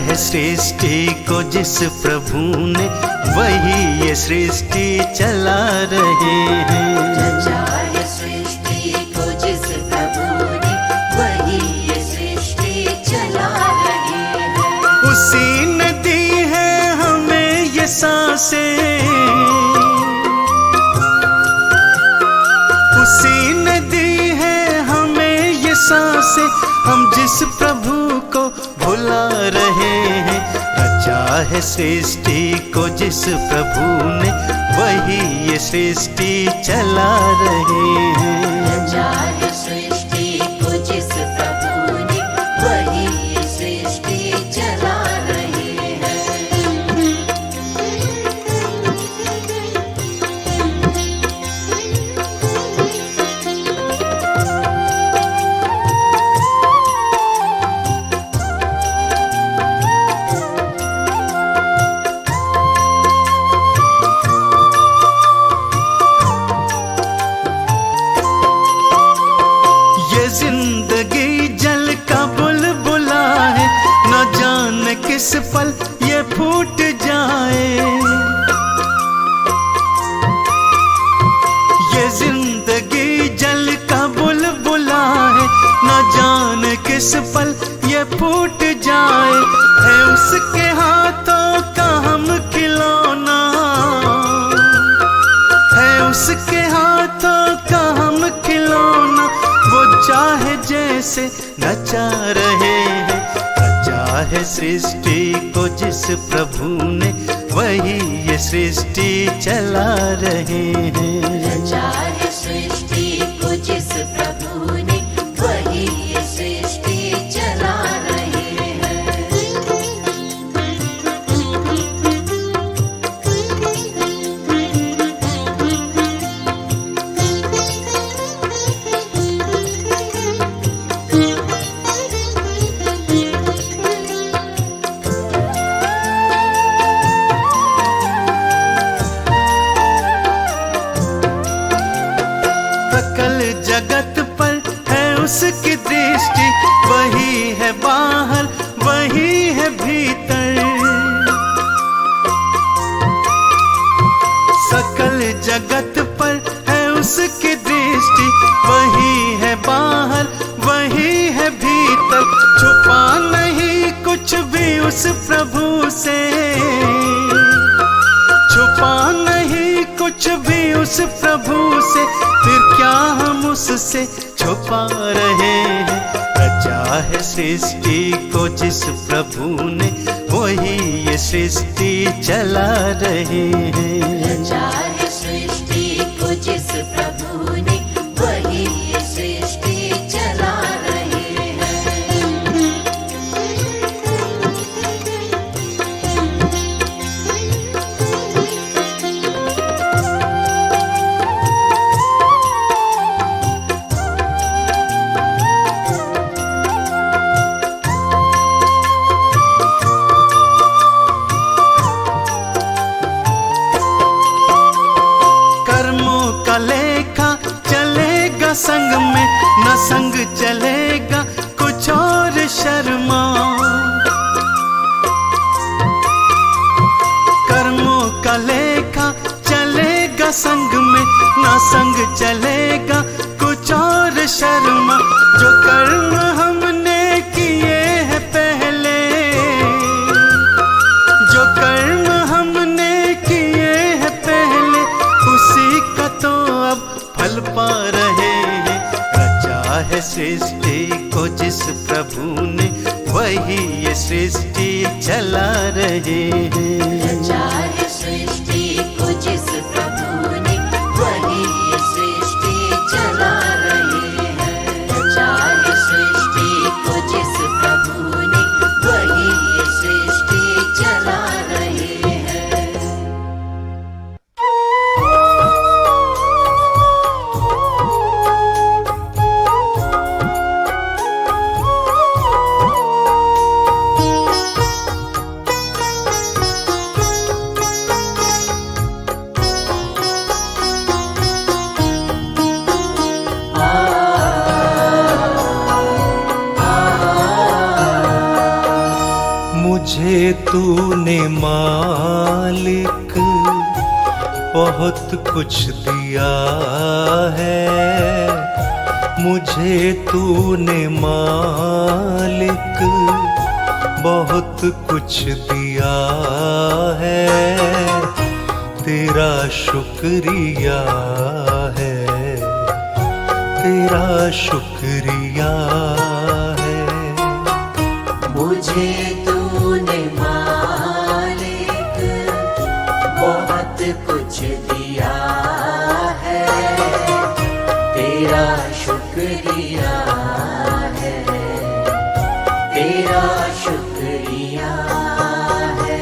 है सृष्टि को जिस प्रभु ने, वही ये सृष्टि चला रहे हैं। रचा है सृष्टि को जिस प्रभु ने, वही ये सृष्टि चला रहे हैं। उसी ने दी है हमें ये सांसें, उसी ने दी है हमें ये सांसें, हम जिस प्रभु को भुला रहे हैं। रचा है सृष्टि को जिस प्रभु ने, वही ये सृष्टि चला रहे हैं। रचा है सृष्टि को जिस प्रभु ने, वही ये सृष्टि चला रहे हैं। जिंदगी जल का बुलबुला है, न जाने किस पल ये फूट जाए। ये जिंदगी जल का बुलबुला है, न जाने किस पल ये फूट जाए। है उसके हाथों का हम खिलौना, है उसके हाथों का हम खिलौना, वो चाहे जैसे नचा रहे हैं। रचा है सृष्टि को जिस प्रभु ने, वही ये सृष्टि चला रहे हैं। रचा है सृष्टि को जिस प्रभु ने, वही ये सृष्टि चला रहे हैं। सकल जगत पर है उसकी दृष्टि, वही है बाहर वही है भीतर। सकल जगत पर है उसकी दृष्टि, वही है बाहर वही है भीतर। छुपा नहीं कुछ भी उस प्रभु से, छुपा नहीं कुछ भी उस प्रभु से, फिर क्या हम उससे छुपा रहे हैं। रचा है सृष्टि को जिस प्रभु ने, वही ये सृष्टि चला रहे हैं। रचा है सृष्टि को जिस प्रभु ने, वही ये सृष्टि चला रहे हैं। कर्मों का लेखा चलेगा संग में, न संग चलेगा कुछ और शर्मा। कर्मों का लेखा चलेगा संग में, न संग चलेगा कुछ और शर्मा। जो कर्म हमने किए हैं पहले, जो कर्म हमने किए हैं पहले, उसी का तो अब फल पा रहे हैं। रचा है सृष्टि को जिस प्रभु ने, वही ये सृष्टि चला रहे हैं। रचा है सृष्टि को जिस प्रभु ने, वही ये सृष्टि चला रहे हैं। रचा है सृष्टि को जिस प्रभु ने, वही ये सृष्टि चला रहे हैं। मुझे तूने मालिक बहुत कुछ दिया है, मुझे तूने मालिक बहुत कुछ दिया है। तेरा शुक्रिया है, तेरा शुक्रिया है। मुझे तूने मालिक बहुत कुछ दिया है, तेरा शुक्रिया है, तेरा शुक्रिया है।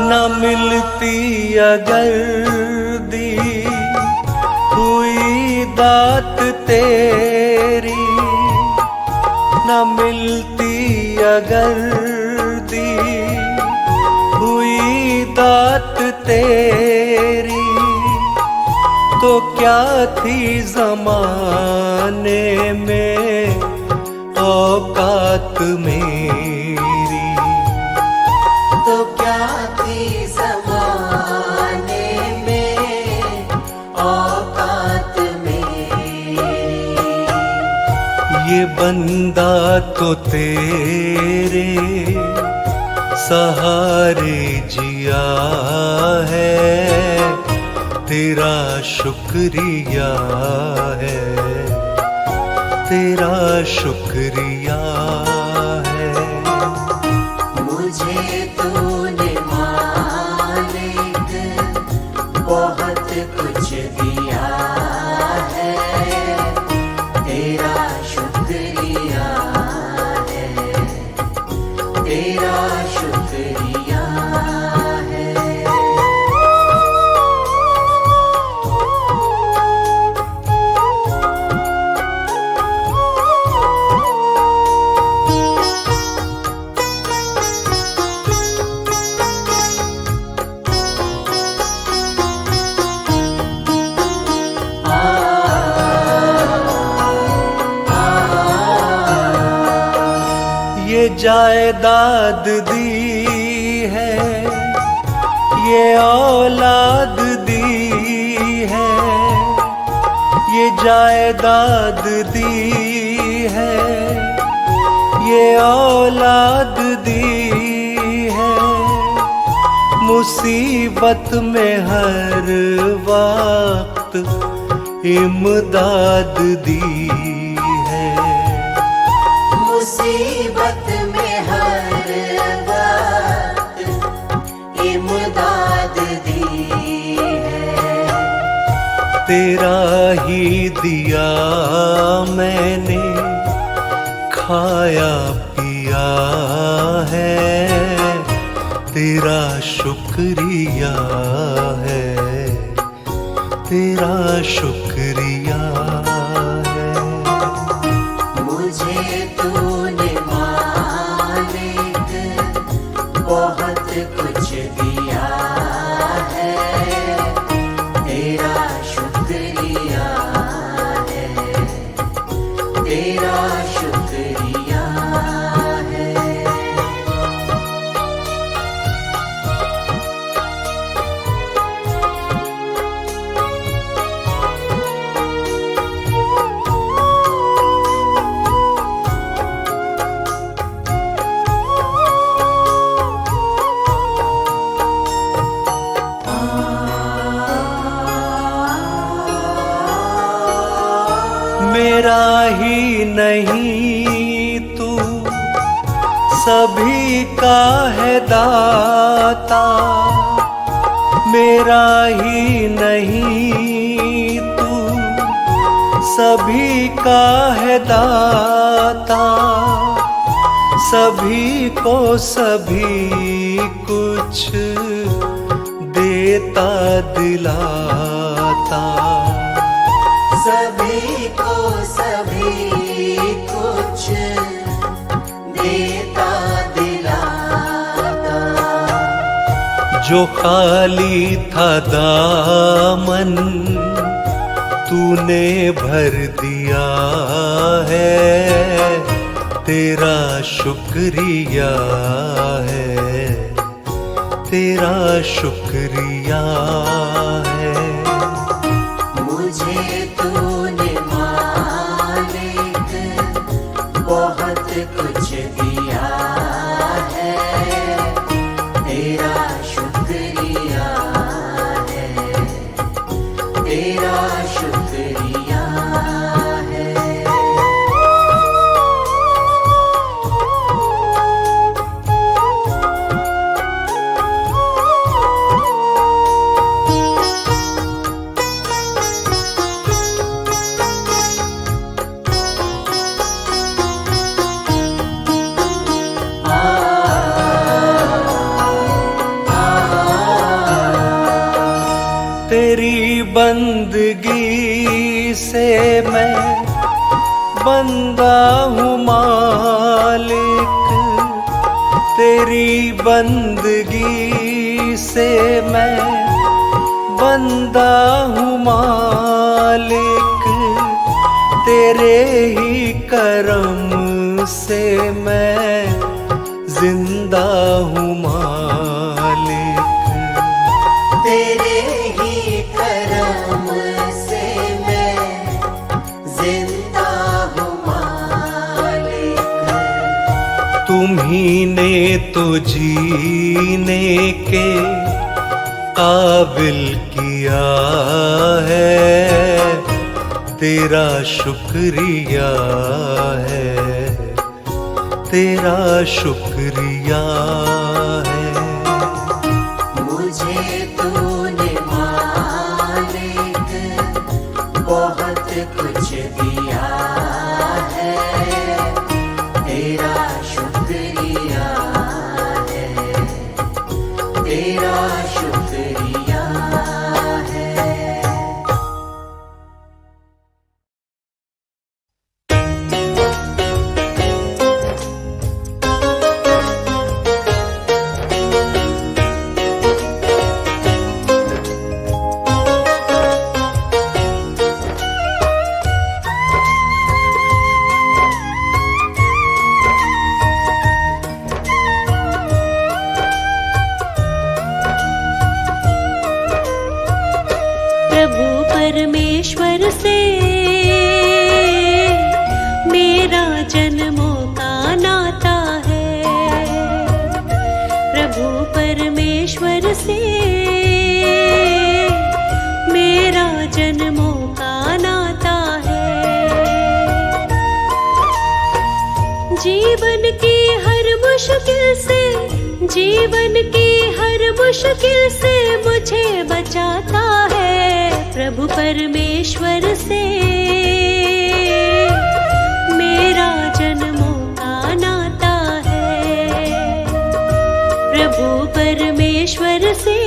न मिलती अगर दी हुई दात तेरी, न मिलती अगर दी हुई दात तेरी, तो क्या थी ज़माने में औकात मेरी। तो क्या थी ज़माने में औकात मेरी। ये बंदा तो तेरे सहारे जिया है, तेरा शुक्रिया है, तेरा शुक्रिया है। मुझे तूने मालिक बहुत कुछ दिया है, तेरा शुक्रिया है, तेरा शुक्रिया है। ये जायदाद दी है, ये औलाद दी है, ये जायदाद दी है, ये औलाद दी है। मुसीबत में हर वक्त इमदाद दी है। मुसीबत में हर वक्त इमदाद दी है। तेरा ही दिया मैंने खाया पिया है, तेरा शुक्रिया है, तेरा शुक्रिया है। मुझे तूने मालिक बहुत कुछ दिया है, तेरा शुक्रिया है, तेरा शुक्रिया है। मेरा ही नहीं तू सभी का है दाता, मेरा ही नहीं तू सभी का है दाता। सभी को सभी कुछ देता दिलाता। होता। सभी को सभी कुछ देता दिलाता। जो खाली था दामन तूने भर दिया है, तेरा शुक्रिया है, तेरा शुक्रिया है। मुझे तूने मालिक बहुत कुछ दिया है, तेरा शुक्रिया है, तेरा शुक्रिया है। तेरी बंदगी से मैं बंदा हूँ मालिक, तेरी बंदगी से मैं बंदा हूँ मालिक, तेरे ही करम से मैं जिंदा हूँ मालिक। तेरे ही करम से मैं जिंदा हूँ मालिक। तुम्ही ने तो जीने के काबिल किया है, तेरा शुक्रिया है, तेरा शुक्रिया है। मुझे तूने मालिक बहुत कुछ दिया है, तेरा शुक्रिया है, तेरा शुक्रिया है। परमेश्वर से मेरा जन्मों का नाता है, प्रभु परमेश्वर से मेरा जन्मों का नाता है। जीवन की हर मुश्किल से, जीवन की हर मुश्किल से मुझे बचाता है, प्रभु परमेश्वर से मेरा जन्मों का नाता है, प्रभु परमेश्वर से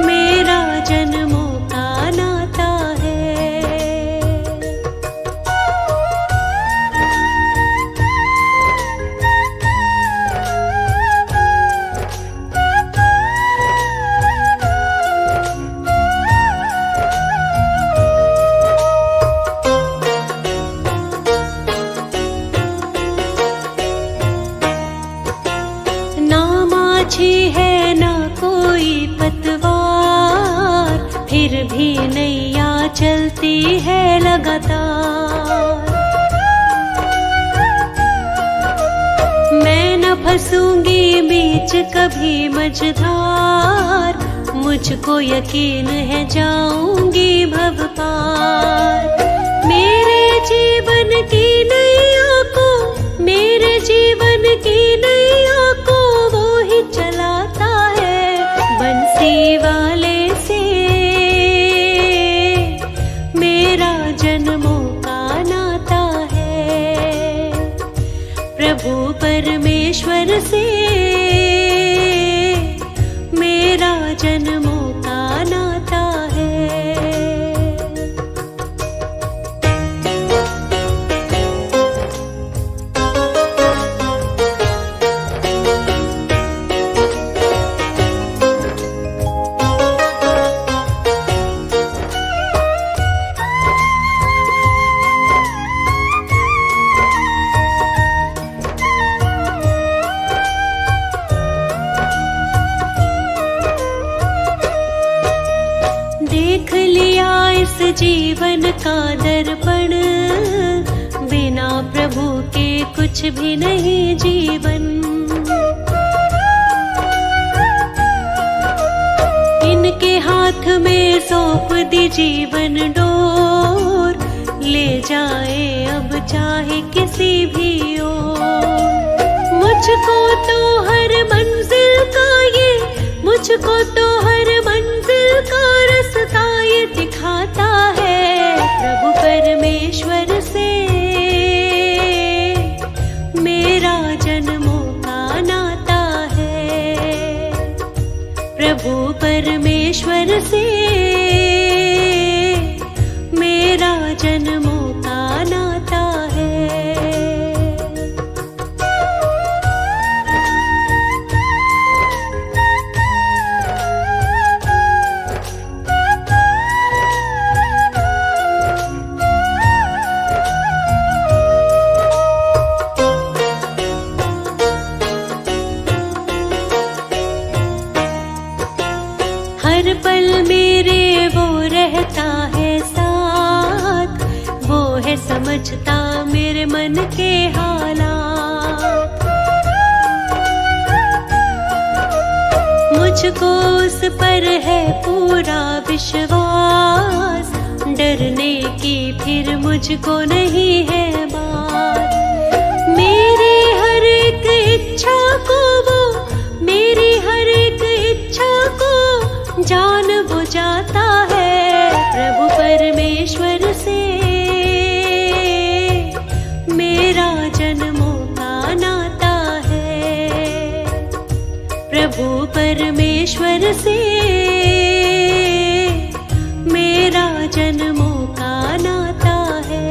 मेरा जन्मों का नाता है। है ना कोई पतवार, फिर भी नैया चलती है लगातार। मैं न फंसूंगी बीच कभी मझधार, मुझको यकीन है जाऊंगी भव पार। मेरे जीवन की नैया को, मेरे जीवन की नैया को वो ही चलाता है, बंसी वाले से मेरा जन्मों का नाता है, प्रभु परमेश्वर से मेरा जन्मों का नाता जीवन का दर्पण, बिना प्रभु के कुछ भी नहीं जीवन। इनके हाथ में सौंप दी जीवन डोर, ले जाए अब चाहे किसी भी ओर। मुझको तो हर मंजिल का ये, मुझको तो हर मंजिल का रास्ता ये दिखाता है। प्रभु परमेश्वर से मेरा जन्मों का नाता है। प्रभु परमेश्वर से मेरा जन्मों का नाता है। हर पल मेरे वो रहता है साथ, वो है समझता मेरे मन के हालात। मुझको उस पर है पूरा विश्वास, डरने की फिर मुझको नहीं है बात। मेरी हर एक इच्छा को वो, मेरी हर एक इच्छा को जान बुझाता है। प्रभु परमेश्वर से मेरा जन्मों का नाता है। प्रभु परमेश्वर से मेरा जन्मों का नाता है।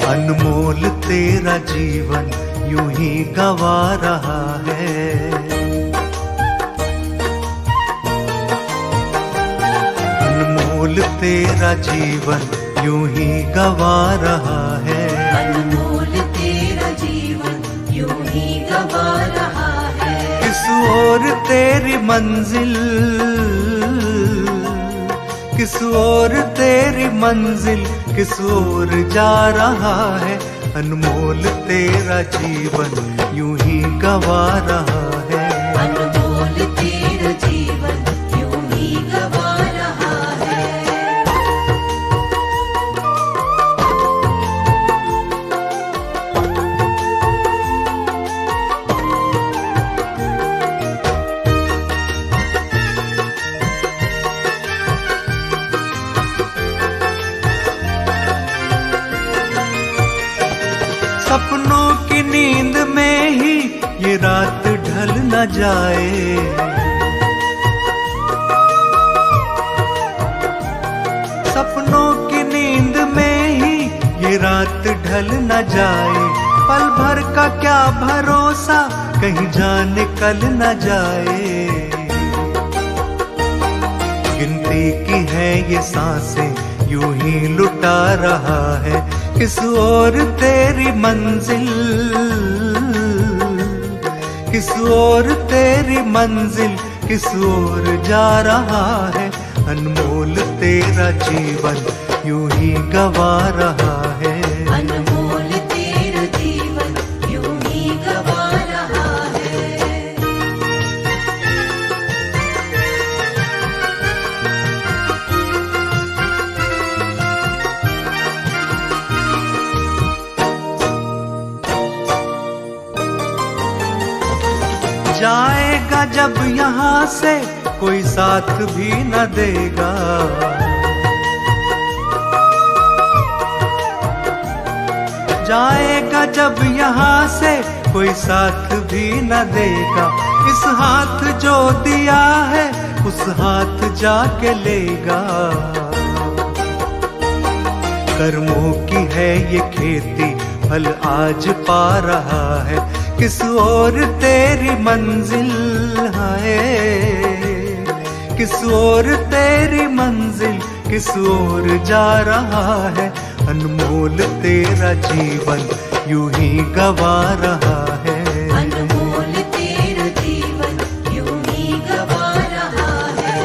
अनमोल तेरा जीवन यूं ही गवा रहा है। अनमोल तेरा जीवन यूं ही गवा रहा है। अनमोल तेरा जीवन यूं ही गवा रहा है। किस ओर तेरी मंजिल, किस ओर तेरी मंजिल, किस ओर जा रहा है। अनमोल तेरा जीवन यूं ही गवा रहा है। अनमोल तेरा जीवन यूं ही गवा रहा है। सपनों की नींद में ही ये रात ढल न जाए। सपनों की नींद में ही ये रात ढल न जाए। पल भर का क्या भरोसा, कहीं जाने कल न जाए। गिनती की है ये सांसें यूं ही लुटा रहा है। किस ओर तेरी मंजिल, किस ओर तेरी मंजिल, किस ओर जा रहा है। अनमोल तेरा जीवन यूं ही गवा रहा है। अनमोल तेरा जीवन यूं ही गवा रहा है। जाएगा जब यहाँ से कोई साथ भी न देगा। जाएगा जब यहाँ से कोई साथ भी न देगा। इस हाथ जो दिया है उस हाथ जाके लेगा। कर्मों की है ये खेती, फल आज पा रहा है। किस ओर तेरी मंजिल है, किस ओर तेरी मंजिल, किस ओर जा रहा है। अनमोल तेरा जीवन यूं ही गवा रहा है। अनमोल तेरा जीवन यूं ही गवा रहा है।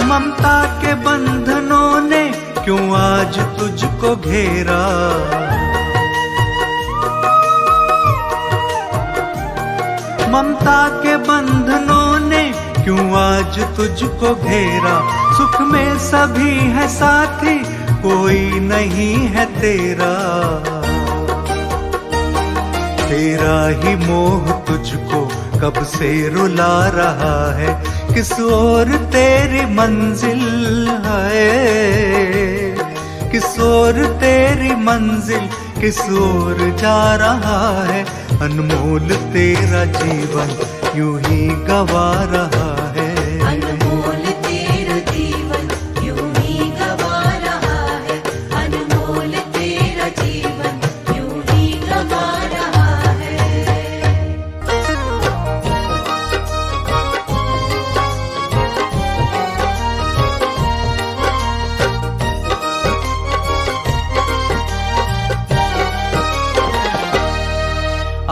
ममता के बंधनों ने क्यों आज तुझको घेरा, ममता के बंधनों ने क्यों आज तुझको घेरा। सुख में सभी है साथी, कोई नहीं है तेरा। तेरा ही मोह तुझको कब से रुला रहा है। किस ओर तेरी मंजिल है, किस ओर तेरी मंजिल, किस ओर जा रहा है। अनमोल तेरा जीवन यूं ही गवा रहा है। अनमोल तेरा जीवन यूं ही गवा रहा है। अनमोल तेरा जीवन यूं ही गवा रहा है।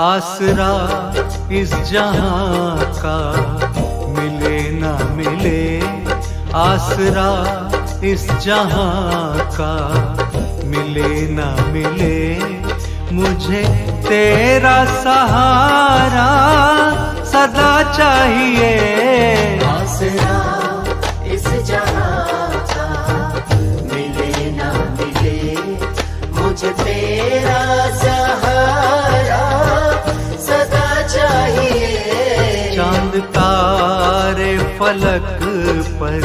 आसरा इस जहां का मिले ना मिले, आसरा इस जहां का मिले ना मिले। मुझे तेरा सहारा सदा चाहिए। आसरा इस जहां का मिले ना मिले, मुझे तेरा सहारा सदा चाहिए। चांद तारे फलक पर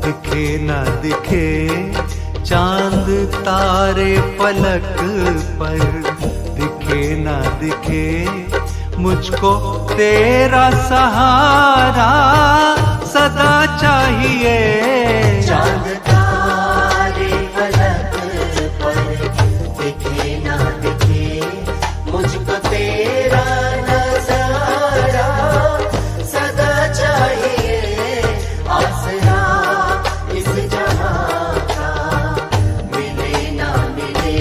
दिखे ना दिखे, चांद तारे फलक पर दिखे ना दिखे। मुझको तेरा सहारा सदा चाहिए। चांद तारे फलक पर दिखे ना दिखे, मुझको तेरा नज़ारा सदा चाहिए। आसरा इस जहां का मिले ना मिले।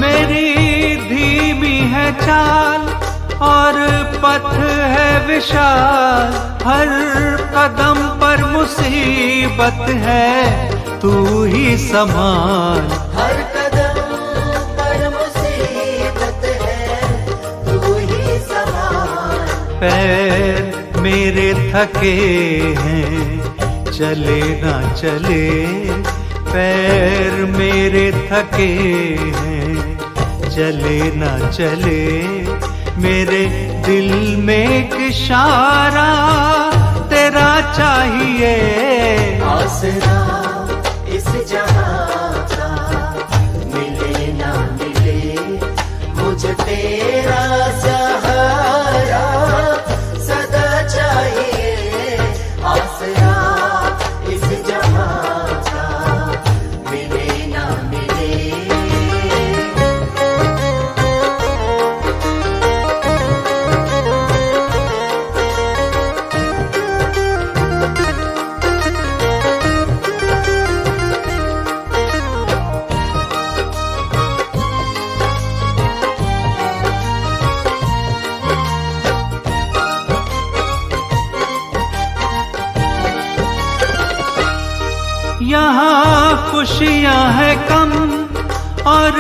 मेरी धीमी है चाल और पथ है विशाल, हर कदम पर मुसीबत है, तू ही संभाल। हर कदम पर मुसीबत है, तू ही संभाल। पैर मेरे थके हैं, चले ना चले, पैर मेरे थके हैं, चले ना चले। मेरे दिल में एक इशारा तेरा चाहिए। आसरा इस जहां का मिले ना मिले, मुझे तेरा सहारा सदा चाहिए। आसरा इस जहां का मिले ना मिले। यहाँ खुशियाँ है कम और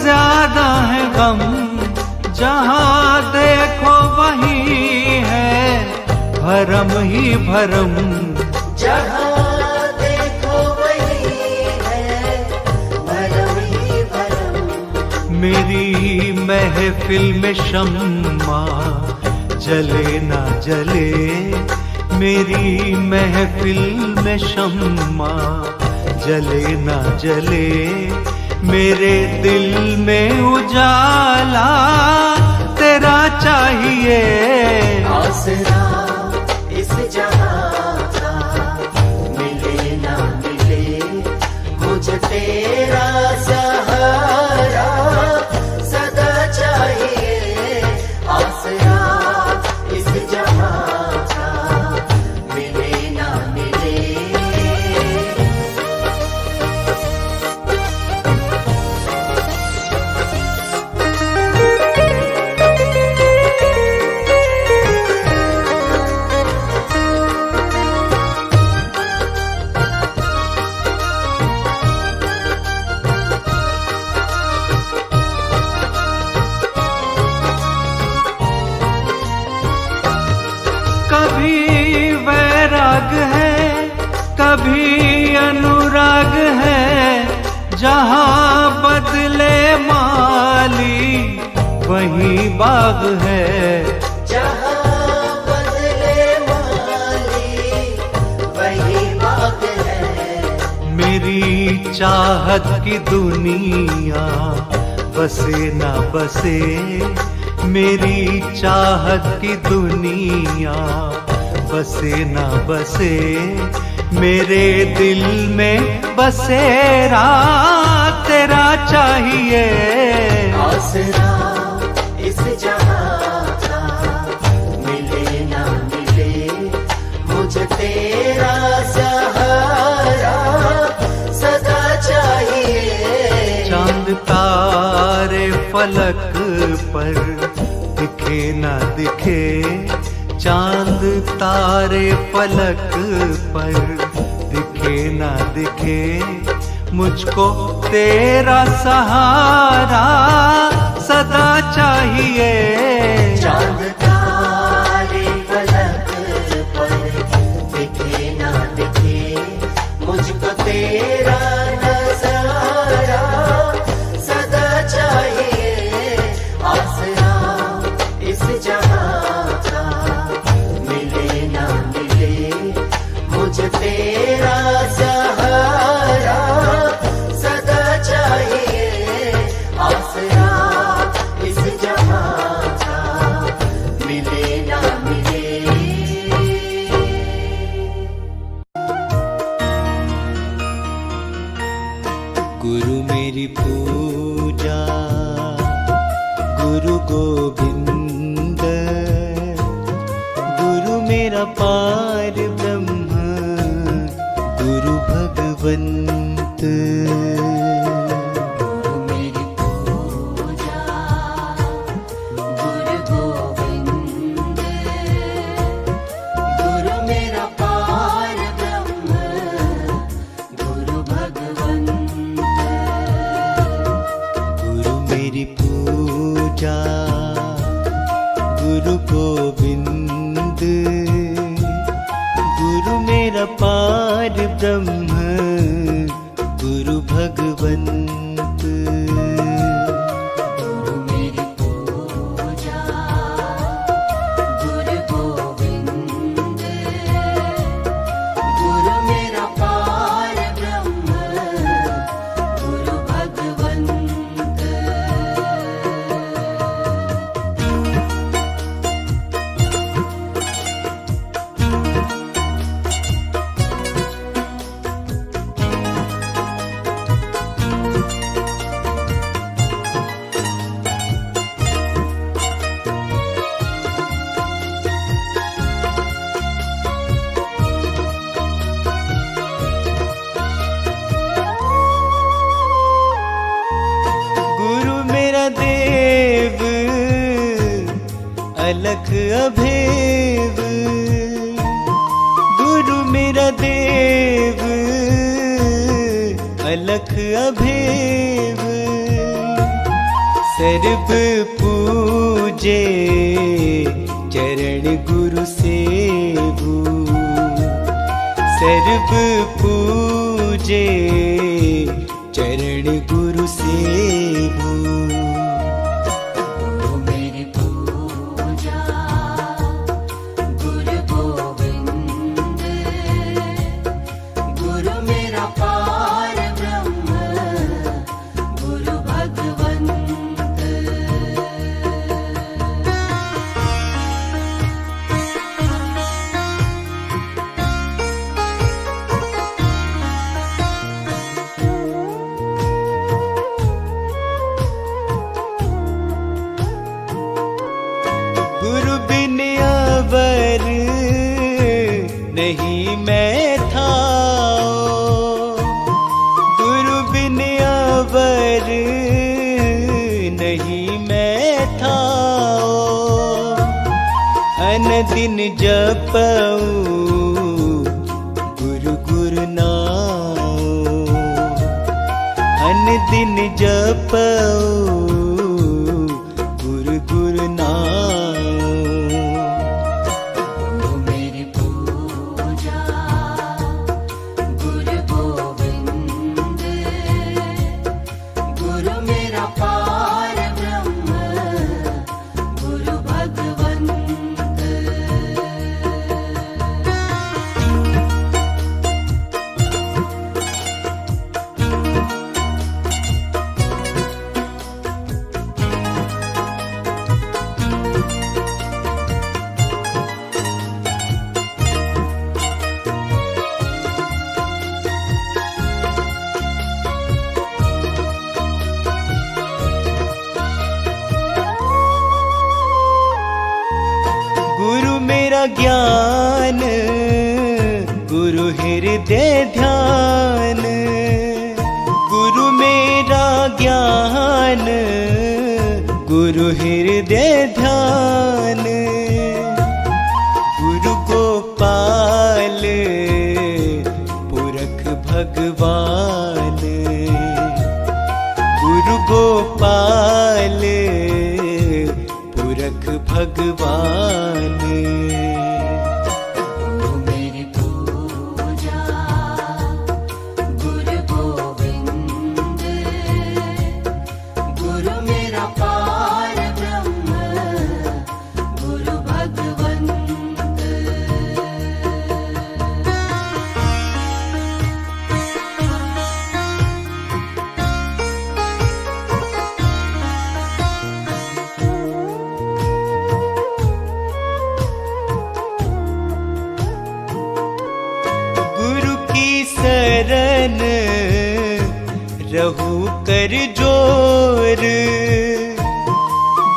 ज्यादा है गम, भरम ही भरम। जहाँ देखो वही है भरम ही भरम। मेरी महफिल में शम्मा जले ना जले, मेरी महफिल में शम्मा जले ना जले, मेरे दिल में उजाला तेरा चाहिए। आसरा इस जहां का मिले ना मिले, मुझे तेरा सहारा सदा चाहिए। आसरा इस जहां का मिले ना मिले। कभी वैराग है कभी अनुराग है, जहाँ बदले माली वहीं बाग है। जहाँ बदले माली वही बात है। मेरी चाहत की दुनिया बसे ना बसे, मेरी चाहत की दुनिया बसे ना बसे, मेरे दिल में बसेरा तेरा चाहिए। आसरा इस जहां का मिले ना मिले, मुझे तेरा सहारा सदा चाहिए। चांद तारे फलक पर दिखे ना दिखे, चांद तारे फलक पर दिखे ना दिखे, मुझको तेरा सहारा सदा चाहिए। चांद तारे फलक पर दिखे ना दिखे, मुझको तेरा नजारा सदा चाहिए। आसरा इस जहां का मिले ना मिले, मुझे तेरा सहारा सदा चाहिए। आसरा इस जहां का मिले ना मिले। गुरु मेरी पूजा गुरु गोविंद, गुरु मेरा पार ब्रह्म गुरु भगवंत। गुरु मेरी पूजा गुरु गोविंद, गुरु मेरा पार ब्रह्म गुरु भगवंत। गुरु मेरी पूजा गुरु गोविंद, गुरु मेरा पार ब्रह्म गुरु भगवंत। गुरु मेरी पूजा गुरु गोविंद, गुरु मेरा पार ब्रह्म गुरु भगवंत। गुरु मेरा देव अलख अभेद, गुरु मेरा देव अलख अभेद। सर्व पूजे चरण चरण गुरु सेवु सर्व पूजे चरण गुरु सेवु। गुरु मेरी पूजा गुरु गोविंद, गुरु मेरा पार ब्रह्म गुरु भगवंत। गुरु बिन अवर नहीं मैं था, गुरु बिन अवर नहीं मैं था। अन दिन जपऊं गुरु गुरु नाम, अन दिन जपऊं गुरु गुरु नाम। गुरु मेरी पूजा गुरु गोविंद, गुरु मेरा पार ब्रह्म गुरु भगवंत। गुरु मेरा ज्ञान गुरु हृदय ध्यान, गुरु मेरा ज्ञान गुरु हृदय ध्यान। गुरु गोपाल पुरख भगवान, गुरु गोपाल पुरख भगवान। गुरु मेरी पूजा गुरु गोविंद, गुरु मेरा पार ब्रह्म गुरु भगवंत। गुरु की शरण रहू कर जोर,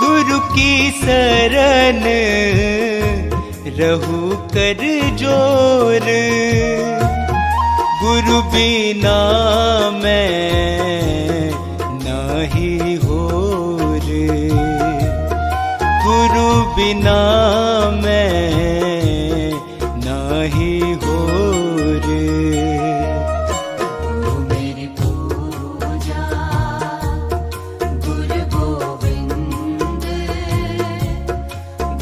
गुरु की शरण रहू कर जोर। गुरु बिना मैं नाही होर, गुरु बिना मैं नाही होर। गुरु मेरी पूजा गुरु गोविंद,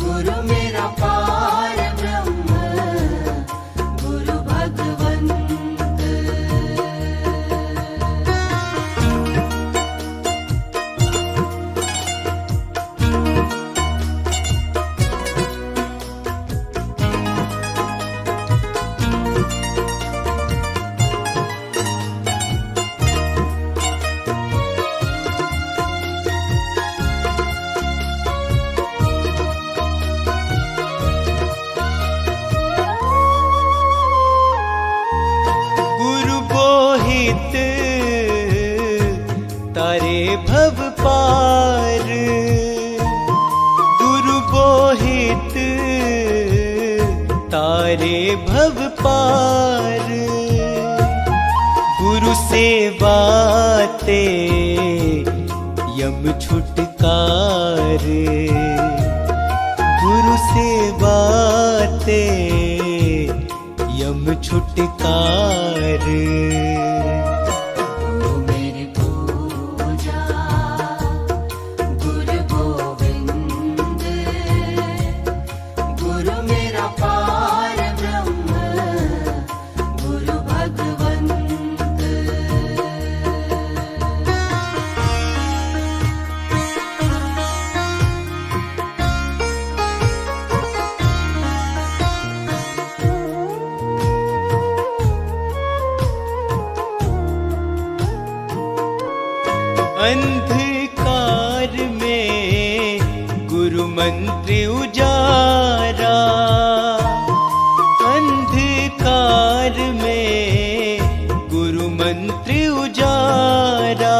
गुरु मेरा पार ब्रह्म गुरु भगवंत। गुरु बोहित तारे भव पार, गुरु बोहित तारे भव पार। गुरु सेवा ते यम छुटकार, गुरु सेवा ते यम छुटकार। गुरु मेरी पूजा गुरु गोविंद, अंधकार में गुरु मंत्र उजारा, अंधकार में गुरु मंत्र उजारा,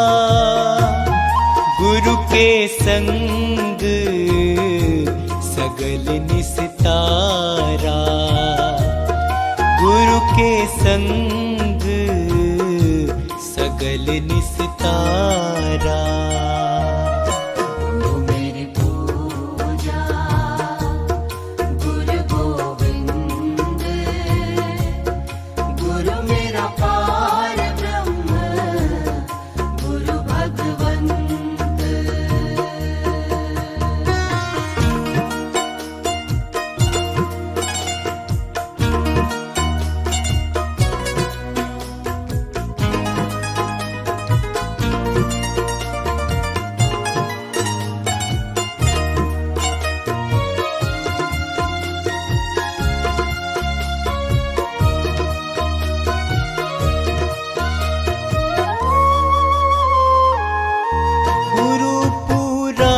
गुरु के संग सगल निस्तारा, गुरु के संग सगल निस्तारा। गुरु मेरी पूजा गुरु गोविंद, गुरु मेरा पार ब्रह्म गुरु भगवंत। गुरु पूरा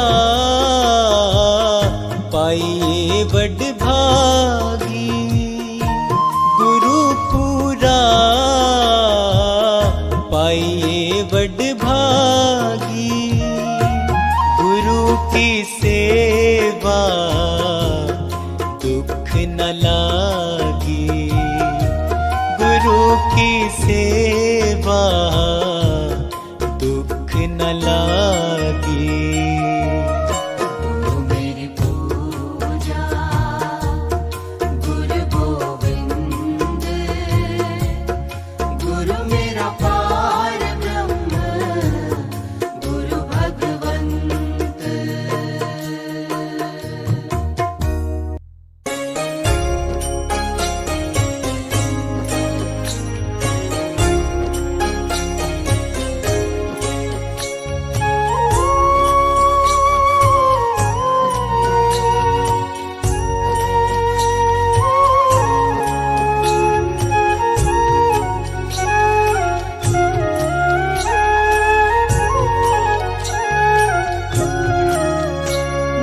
पाइए बड़ भागी, गुरु पूरा पाइए बड़ भागी, गुरु की सेवा दुख न लागी, गुरु की सेवा दुख न लागी। गुरु मेरी पूजा गुरु गोविंद, गुरु मेरा पार ब्रह्म गुरु भगवंत।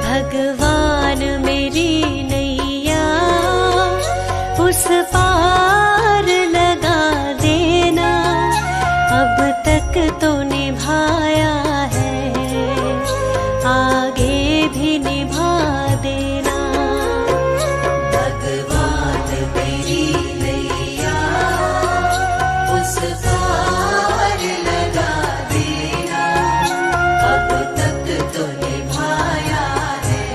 भगवान मेरी नैया उस पार लगा देना, अब तक तो निभाया है आगे भी निभा देना। भगवान मेरी नैया उस पार लगा देना, अब तक तो निभाया है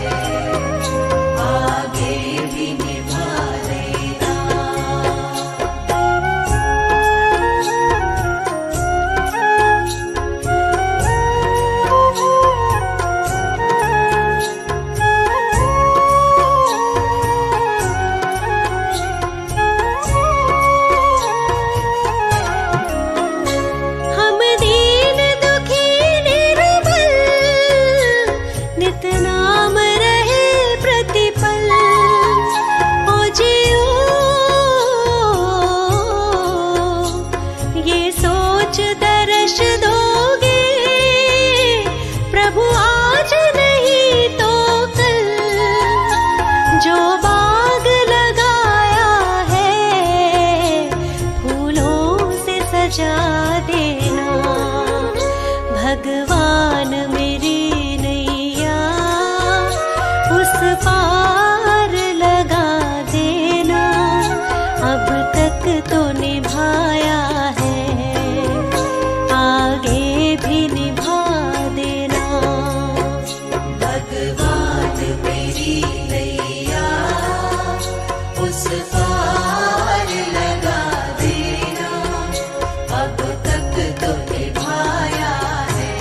आगे भी निभा देना। हम दीन दुखी निर्बल नित नाम रहे प्रतिपल, ओ जियो ये सोच दर्श दोगे प्रभु आज नहीं तो कल, जो बाग लगाया है फूलों से सजा देना। भगवान मेरी नैया उस पार लगा देना, अब तक तो निभाया है आगे भी निभा देना। भगवान मेरी नैया उस पार लगा देना, अब तक तो निभाया है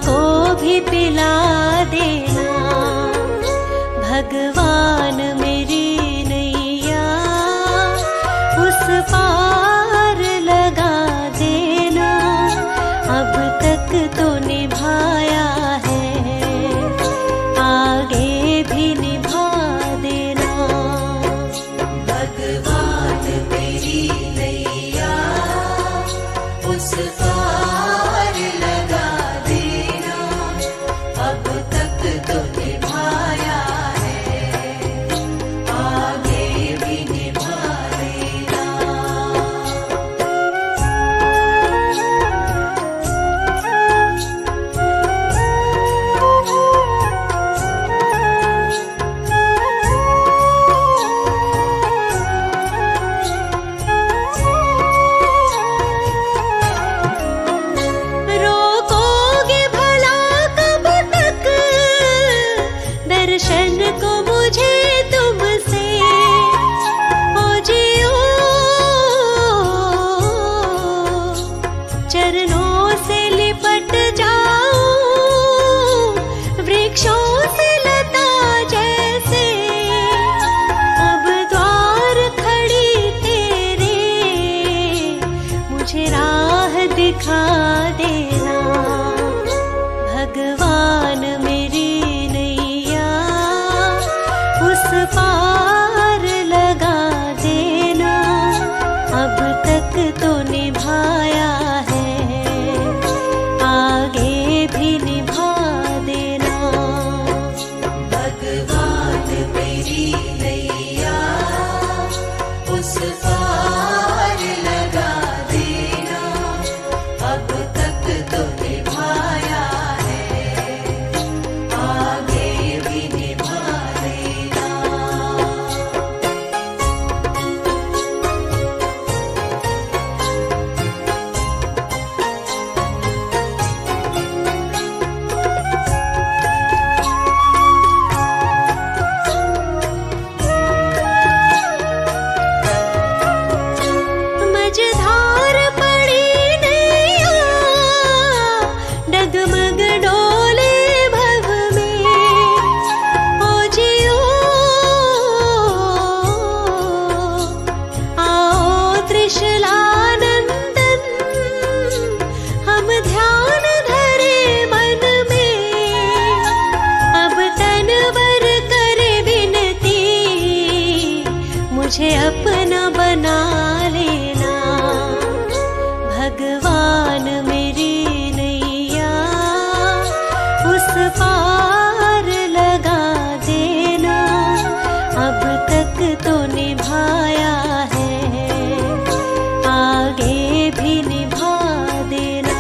को भी पिला देना। भगवान मेरी नैया उस पार लगा देना। अब तक तो निभाया है, आगे भी निभा देना। भगवान मेरी नैया उस पार लगा देना। अब तक तो निभाया है, आगे भी निभा देना। रोकोगे भला कब तक दर्शन को मुझे तुमसे? ओ जियो चरणों से लिपट जाऊं, वृक्षों से लता जैसे। अब द्वार खड़ी तेरे, मुझे राह दिखा देना। भगवान मेरी नैया उस पार लगा देना। अब तक तो निभाया है, आगे भी निभा देना। भगवान मेरी नैया उस पार लगा देना। अब तक तो निभाया है, आगे भी निभा देना। मझधार पड़ी नैया, डगमग डोले भव में। ओ जियो आओ त्रिशलानंदन, हम ध्यान धरे मन में। अब तनवर करे विनती, मुझे अपना बना लेना। भगवान मेरी नैया उस पार लगा देना। अब तक तो निभाया है, आगे भी निभा देना।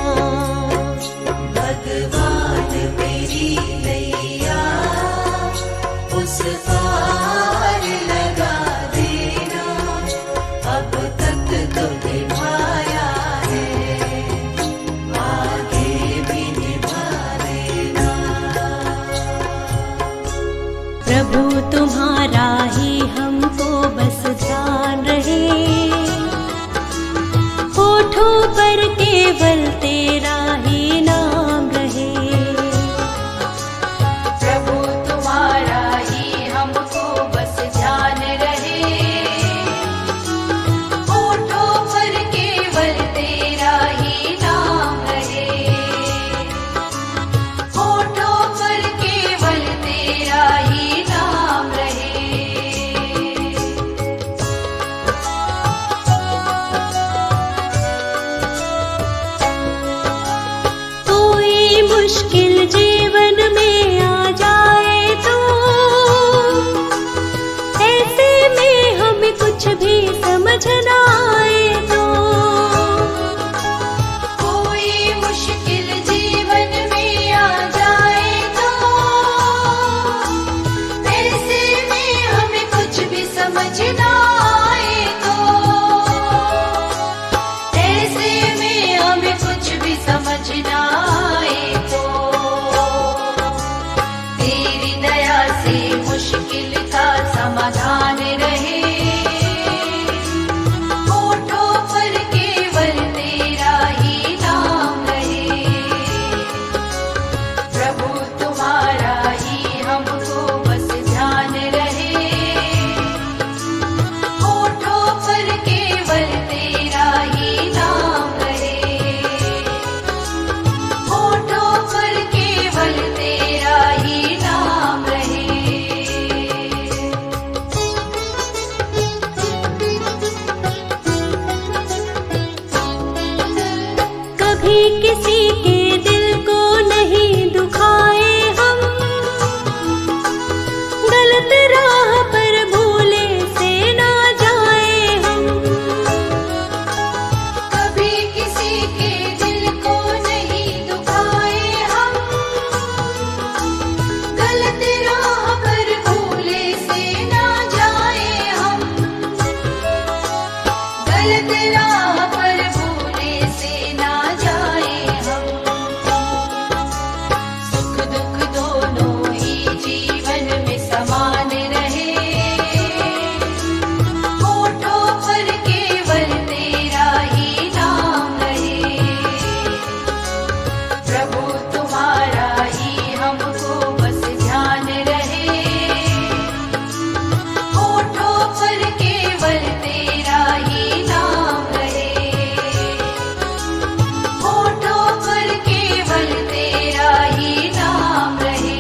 भगवान मेरी नैया उस पार लगा देना। अब तक तो निभाया है, गलत राह पर भूले से ना जाए हम। सुख दुख दोनों ही जीवन में समान रहे। होठों पर केवल तेरा ही नाम रहे। प्रभु तुम्हारा ही हमको बस ध्यान रहे। होठों पर केवल तेरा ही नाम रहे। होठों पर केवल तेरा ही नाम रहे।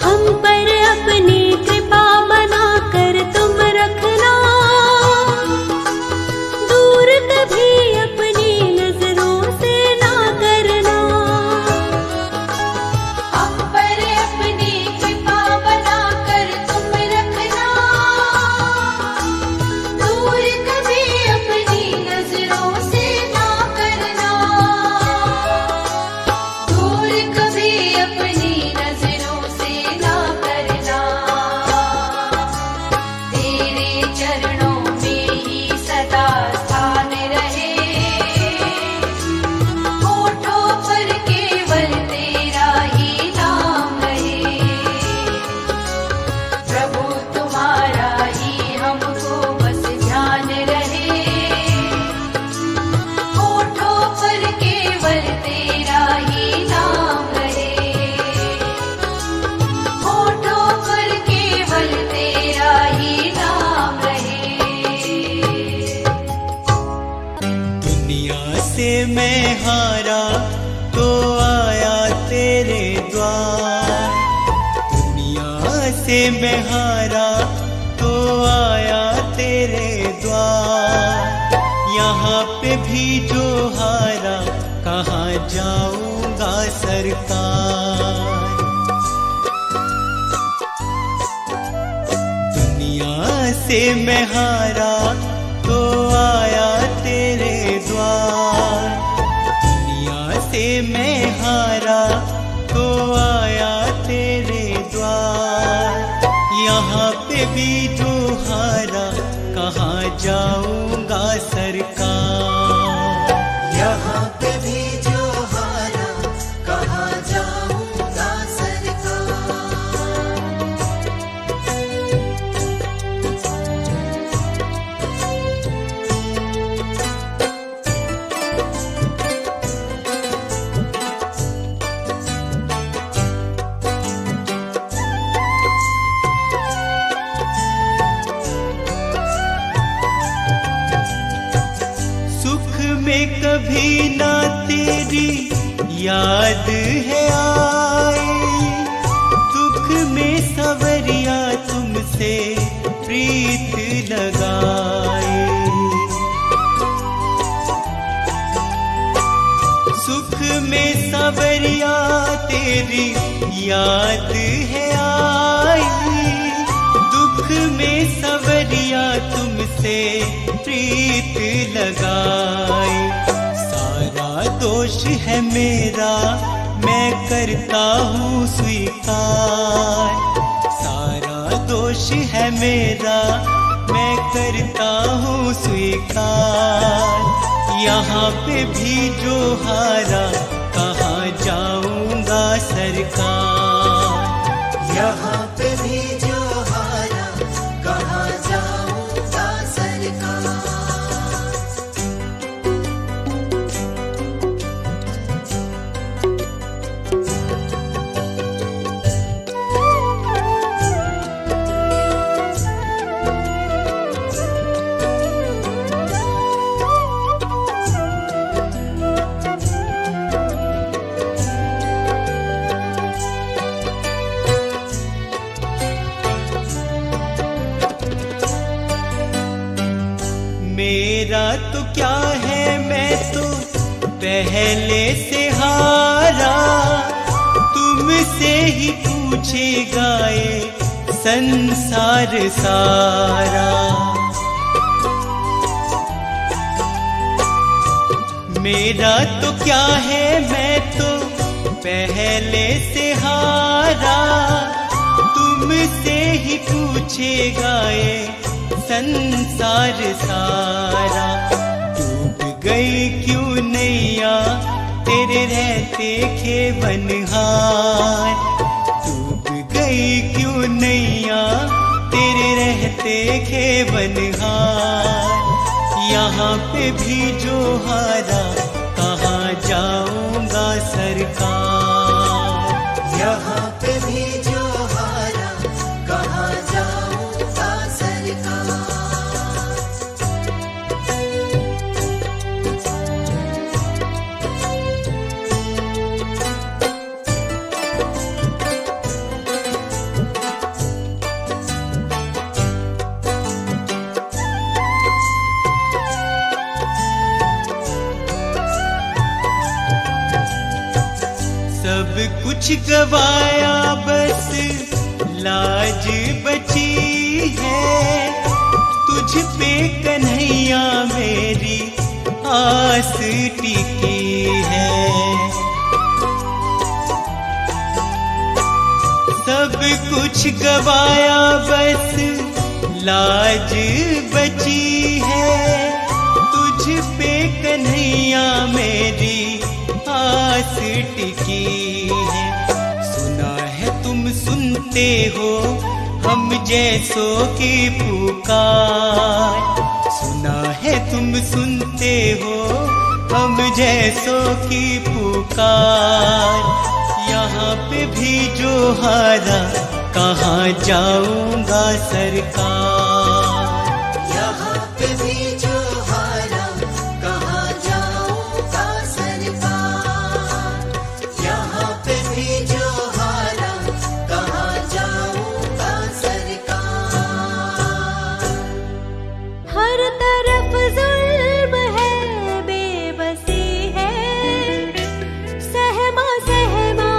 हम पर अपनी कृपा बनाकर तुम रखना। दूर कभी अपनी नजरों से ना करना। हम पर अपनी कृपा बनाकर तुम रखना। दूर कभी अपनी नजरों से ना करना। दूर कभी अपनी नजरों से ना करना। तेरे चरणों में ही सदा स्थान रहे। होठों पर केवल तेरा ही नाम रहे। प्रभु तुम्हारा ही हमको बस ध्यान रहे। होठों पर केवल तेरा ही नाम रहे। होठों पर केवल तेरा ही नाम रहे। दुनिया से मैं हारा तो आया तेरे द्वार। दुनिया से मैं हारा तो आया तेरे द्वार। यहाँ पे भी जो हारा कहाँ जाऊंगा सरकार। दुनिया से मैं हारा तो आया तेरे द्वार। दुनिया से मैं हारा तो आया तेरे द्वार। यहाँ पे भी जो हारा कहाँ जाऊंगा सरकार। यहाँ पे भी जो हारा कहाँ जाऊंगा सरकार। सुख में कभी ना तेरी याद है आई। दुख में सवरिया तुमसे प्रीत लगाए। सुख में सवरिया तेरी याद है आई। दुख में सवरिया तुमसे प्रीत लगाए। सारा दोष है मेरा मैं करता हूँ स्वीकार। सारा दोष है मेरा मैं करता हूँ स्वीकार। यहाँ पे भी जो हारा कहाँ जाऊंगा सरकार। यहाँ पे भी जो हारा कहाँ जाऊंगा सरकार। मेरा तो क्या है मैं तो पहले से हारा। तुमसे ही पूछेगा ये संसार सारा। मेरा तो क्या है मैं तो पहले से हारा, तुमसे ही पूछेगा ये संसार सारा। डूब गई क्यों नैया तेरे रहते खेवनहार, डूब गई क्यों नैया तेरे रहते खेवनहार। यहाँ पे भी जो हारा कहाँ जाऊंगा सरकार, यहाँ पे भी जो हारा कहाँ जाऊंगा सरकार। सब कुछ गवाया बस लाज बची है, तुझ पे कन्हैया मेरी आस टिकी है। सब कुछ गवाया बस लाज बची है, तुझ पे कन्हैया मेरी आस टिकी है। सुना है तुम सुनते हो हम जैसों की पुकार, सुना है तुम सुनते हो हम जैसों की पुकार। यहाँ पे भी जो हारा कहाँ जाऊंगा सरकार, यहाँ पे भी जो हारा कहाँ जाऊंगा सरकार। यहाँ पे भी जो हारा कहाँ जाऊंगा सरकार। हर तरफ जुल्म है, बेबसी है, सहमा सहमा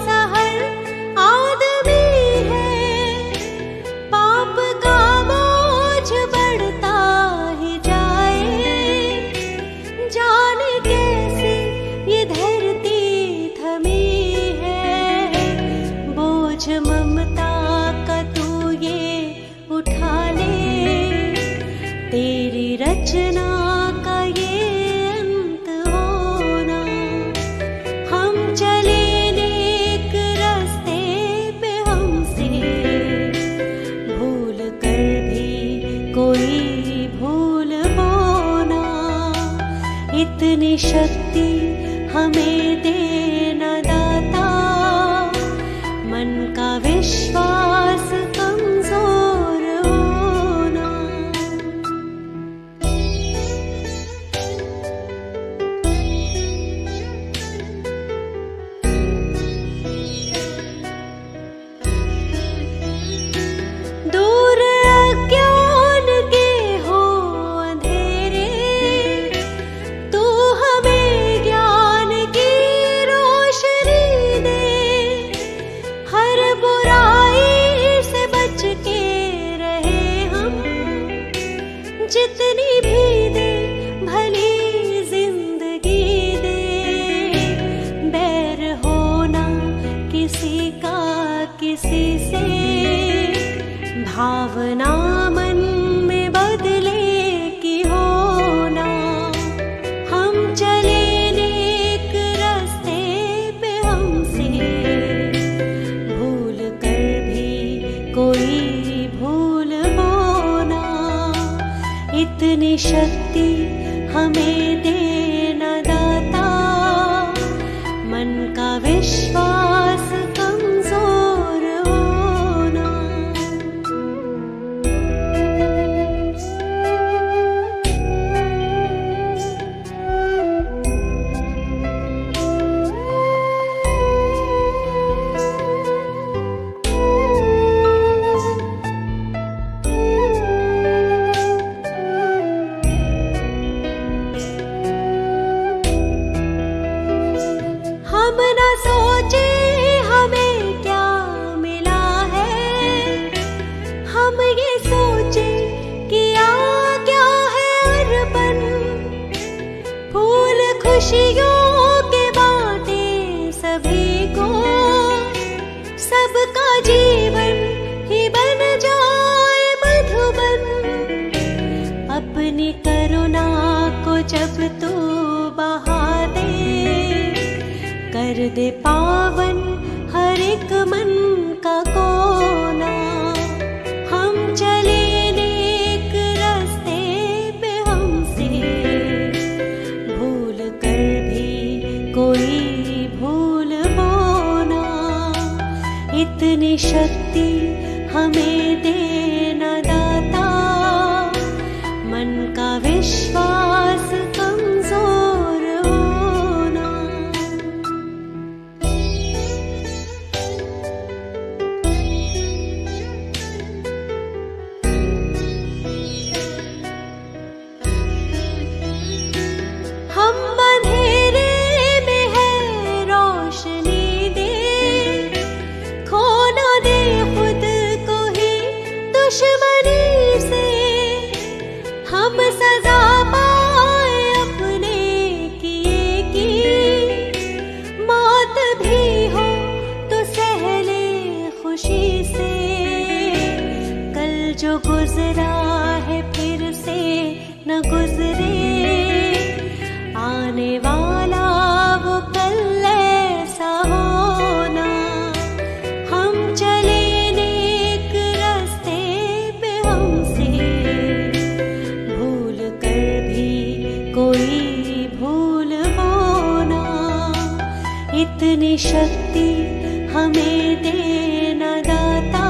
सा हर आदमी है। पाप का बोझ बढ़ता ही जाए, जाने कैसे ये धरती थमी है। बोझ ममता का तू ये उठा ले, तेरी रचना का ये अंत होना। हम चले नेक रास्ते पे, हमसे भूल कर भी कोई भूल होना। इतनी शक्ति हमें देना दाता, मन का विश्वास कमजोर होना। दूर अज्ञान के हो अंधेरे, तू हमें ज्ञान की रोशनी दे। हर बुराई से बच के रहे हम, जितनी भी दे भली जिंदगी दे। बैर होना किसी का किसी से, भावना मन में बदले की होना। हम चले नेक रास्ते पे, हमसे भूल कर भी कोई भूल होना। इतनी शक्ति हमें देना दाता, मन का विश्वास कमजोर होना। दे पावन हर एक मन का कोना। हम चले नेक रास्ते पे, हमसे भूल कर भी कोई भूल बोना। इतनी शक्ति हमें देना दाता, मन का विश्वास कमजोर होना। हम अंधेरे में है रोशनी दे, खो ना दे खुद को ही दुश्मनी से। हम सजा पाए अपने किए की, मौत भी हो तो सह ले खुशी से। कल जो गुजरा है फिर से न गुजरे, आने वाला वो कल ऐसा होना। हम चले नेक रास्ते पे, हमसे भूल कर भी कोई भूल होना। इतनी शक्ति हमें देना दाता,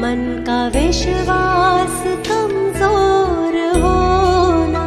मन का विश्वास कमजोर होना।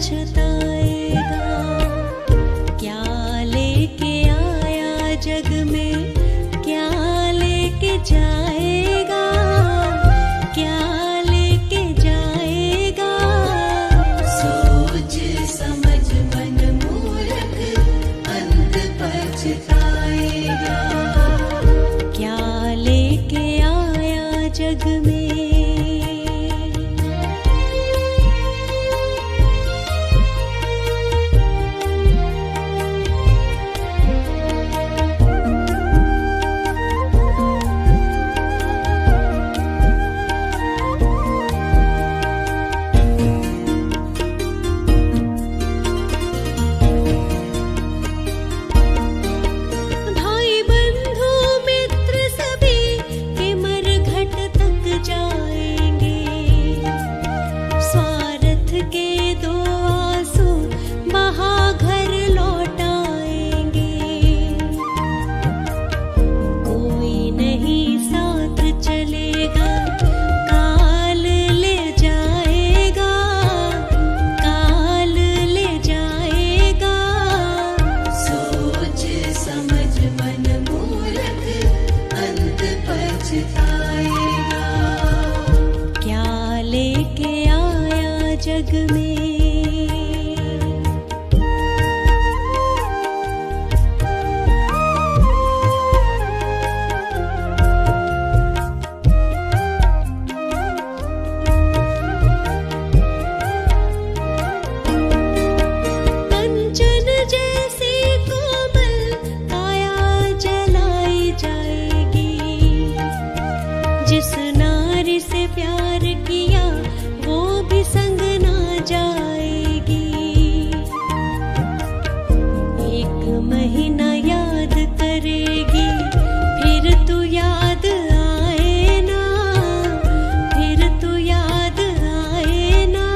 पछताएगा। क्या लेके आया जग में, क्या लेके जाएगा, क्या लेके जाएगा। सोच समझ मन मूर्ख अंत पछताएगा। क्या लेके आया जग में। भाई बंधु मित्र सभी के मरघट तक जाएंगे। स्वार्थ के दो आंसू बहा घर लौट आएंगे। कोई नहीं साथ चलेगा, काल ले जाएगा, काल ले जाएगा। सोच समझ मन मूर्ख अंत पछताएगा। क्या लेके आया जग में। कंचन जैसी कोमल काया जलाई जाएगी। जिस नारी से प्यार किया वो भी संग ना जाएगी। एक महीना याद करेगी, फिर तू याद आए ना, फिर तू याद आए ना।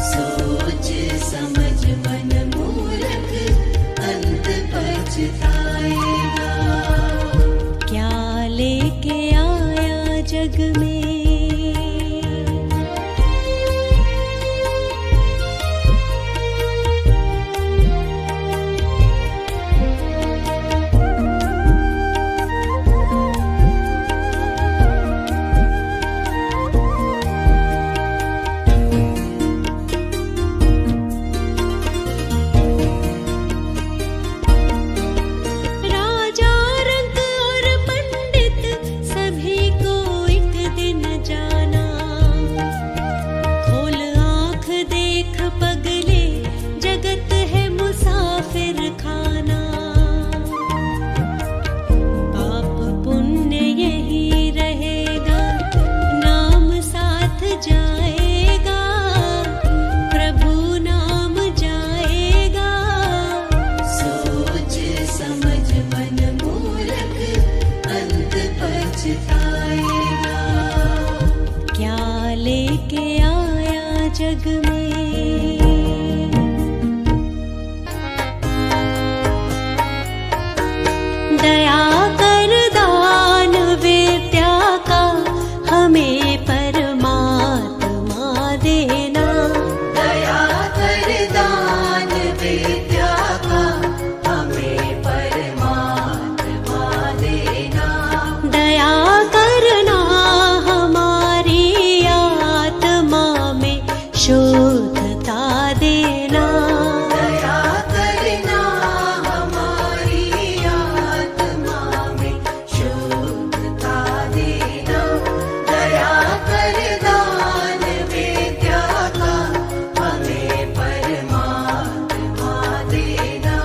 सोच समझ मन मूर्ख अंत पछताएगा। क्या लेके आया जग में। राजा रंक और पंडित सभी को एक दिन जाना। खोल आँख देख पगले, जगत है मुसाफिर खाना। पाप पुण्य यही रहेगा, नाम साथ जाएगा, प्रभु नाम जाएगा। सोच समझ मन मूर्ख अंत पछताएगा। क्या लेके आया जग में। दया कर दान विद्या का हमें परमात्मा देना। दया कर दान विद्या का हमें परमात्मा देना। दया करना हमारी आत्मा में शुद्धता देना। दया करना हमारी आत्मा में शुद्धता देना। दया कर दान विद्या का हमें परमात्मा देना।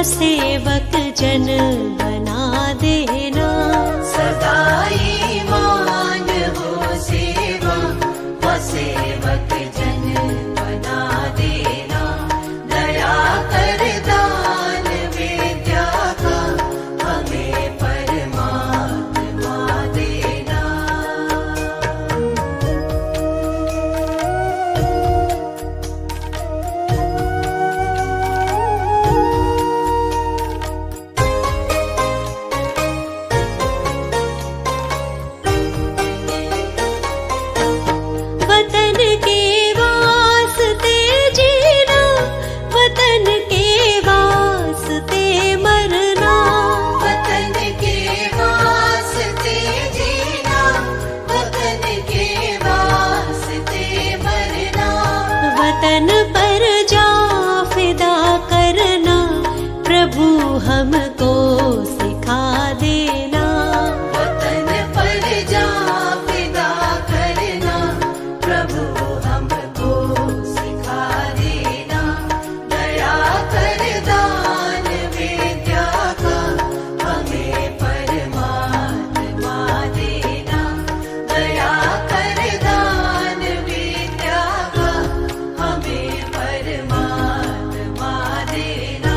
सेवक जन बना देना। सदाई मान हो सेवा व सेवक जन बना देना। दया कर दान विद्या का हमें परमात्मा देना। वतन के वास्ते जीना, वतन के वास्ते मरना। वतन के वास्ते जीना, वतन के वास्ते मरना। वतन पर जा फिदा करना, प्रभु हमको सिखा देना। वतन पर जा फिदा करना, प्रभु हमको सिखा देना। दया कर दान विद्या का हमें परमात्मा देना। दया कर दान विद्या का हमें परमात्मा देना।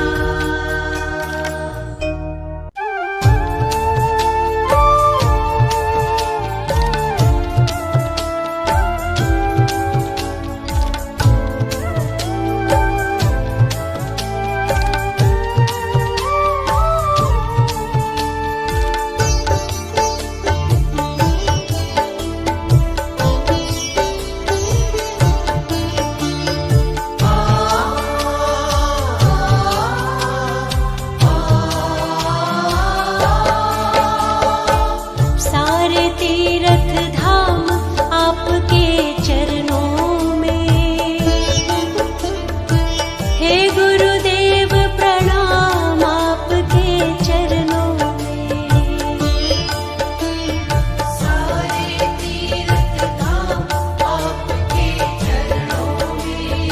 सारे तीर्थ धाम आपके चरणों में। हे गुरुदेव प्रणाम आपके चरणों में। सारे तीर्थ धाम आपके चरणों में।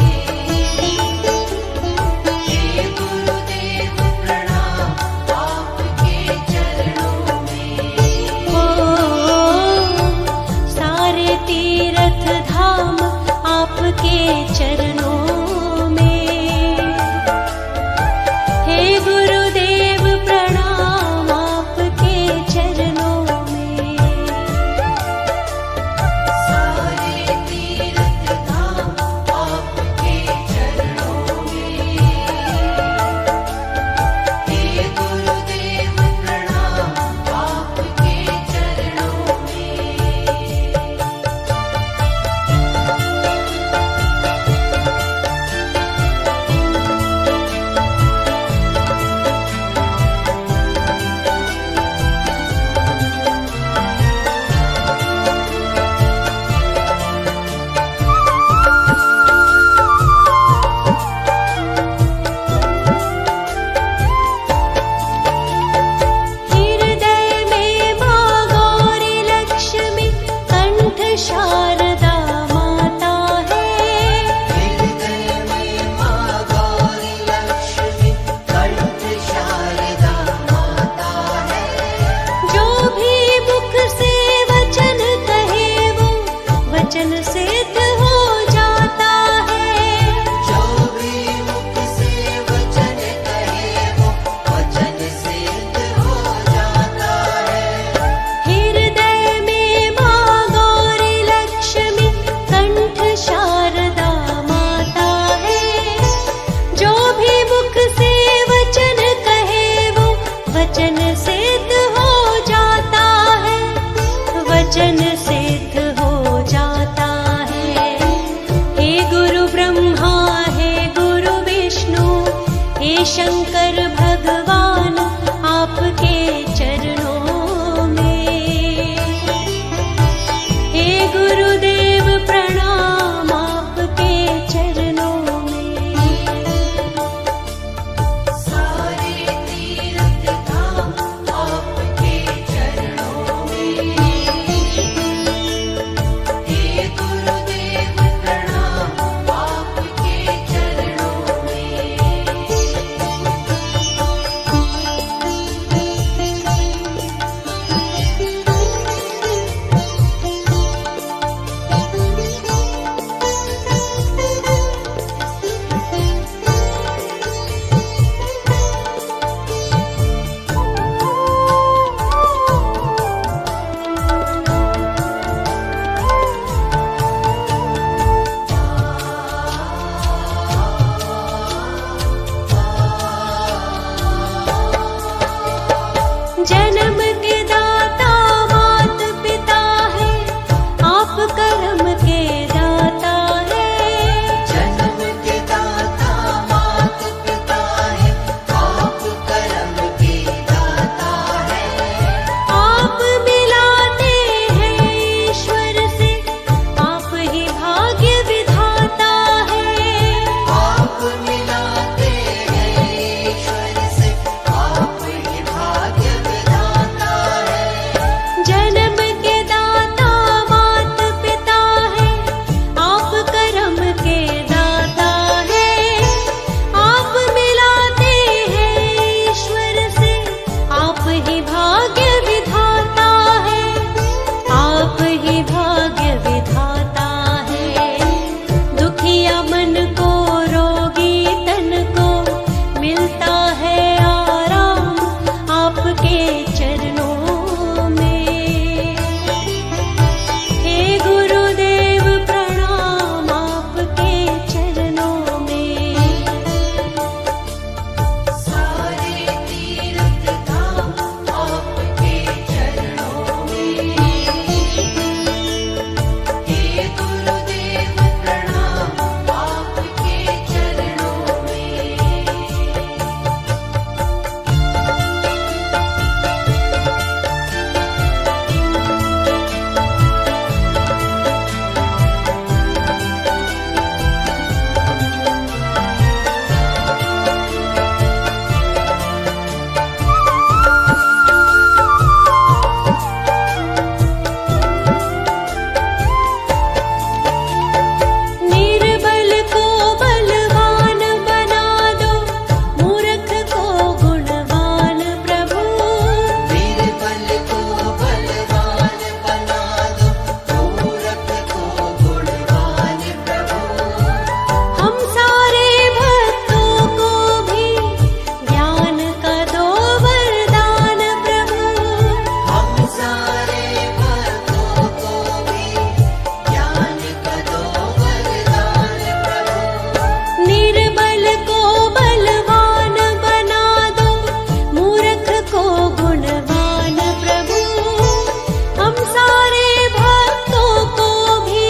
हे गुरुदेव प्रणाम आपके चरणों में। सारे तीर्थ धाम आपके चरणों में। हे गुरुदेव प्रणाम आपके चरणों में। सारे तीर्थ धाम आपके चरणों में। हे गुरुदेव प्रणाम आपके चरणों में। हृदय में माँ गौरी लक्ष्मी कंठ शारदा माता है। हृदय में माँ गौरी लक्ष्मी कंठ शारदा माता है। जो भी मुख से वचन कहे वो वचन सिद्ध हो जाता है। जो भी मुख से वचन कहे वो वचन सिद्ध हो जाता है। हृदय में माँ गौरी लक्ष्मी कंठ शारदा माता है। जो भी मुख से वचन कहे वो वचन सिद्ध हो जाता है। वचन सिद्ध हो जाता है। हे गुरु ब्रह्मा हे गुरु विष्णु हे शंकर भगवान आपके चरणों में। हे गुरुदेव प्रणाम आपके चरणों में। सारे तीर्थ धाम जन्म के दाता मात पिता है, आप कर्म के दाता है। जन्म के दाता मात पिता है, आप कर्म के दाता है। आप मिलाते हैं ईश्वर से, आप ही भाग्य विधाता है। आप मिलाते हैं ईश्वर से, आप ही भाग्य विधाता है। जन्म के दाता मात पिता है, आप कर्म के दाता है। आप मिलाते हैं ईश्वर से, आप ही भाग्य विधाता है। आप ही भाग्य विधाता है। दुखिया मन को, रोगी तन को मिलता है आराम आपके चरणों में। हे गुरुदेव प्रणाम आपके चरणों में। सारे तीर्थ धाम आपके चरणों में। हे गुरुदेव प्रणाम आपके चरणों में। निर्बल को बलवान बना दो, मूर्ख को गुणवान प्रभु। निर्बल को बलवान बना दो, मूर्ख को गुणवान प्रभु। हम सारे भक्तों को भी ज्ञान का दो वरदान प्रभु। हम सारे भक्तों को भी ज्ञान का दो वरदान प्रभु। निर्बल को बलवान बना दो, मूर्ख को गुणवान प्रभु। हम सारे भक्तों को भी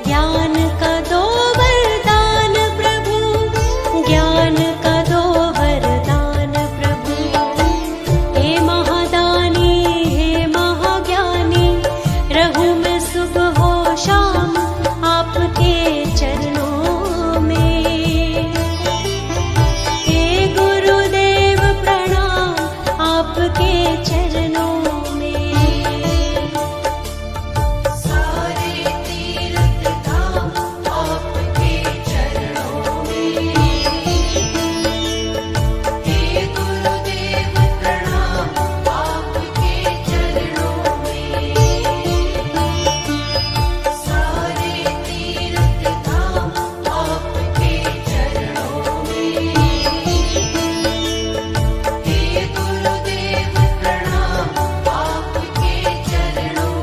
ज्ञान का दो वरदान प्रभु। ज्ञान का दो वरदान प्रभु। हे महादानी, हे महाज्ञानी, रहूं मैं सुबह हो शाम आपके चरणों में। हे गुरुदेव प्रणाम आपके चरणों में। सारे तीर्थ धाम आपके चरणों में। हे गुरुदेव प्रणाम आपके चरणों में। सारे तीर्थ धाम आपके चरणों में। हे गुरुदेव प्रणाम आपके चरणों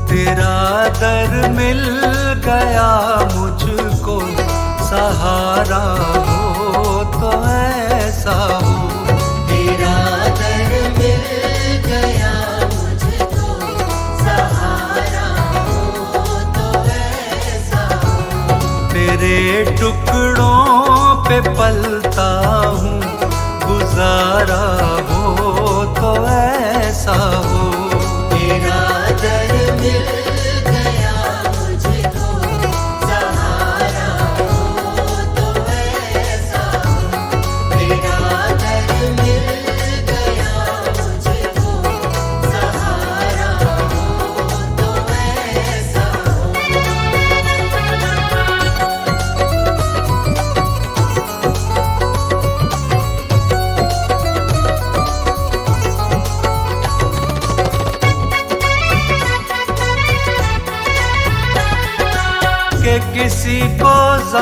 तेरा दर मिल गया मुझको, सहारा हो तो ऐसा हो। तेरा दर मिल गया मुझको, सहारा हो तो ऐसा हो। तेरे टुकड़ों पे पलता हूँ, गुजारा हो तो ऐसा हो। तेरा दर मिल गया मुझको, सहारा हो तो ऐसा हो। तेरा दर मिल गया मुझको, सहारा हो तो ऐसा हो।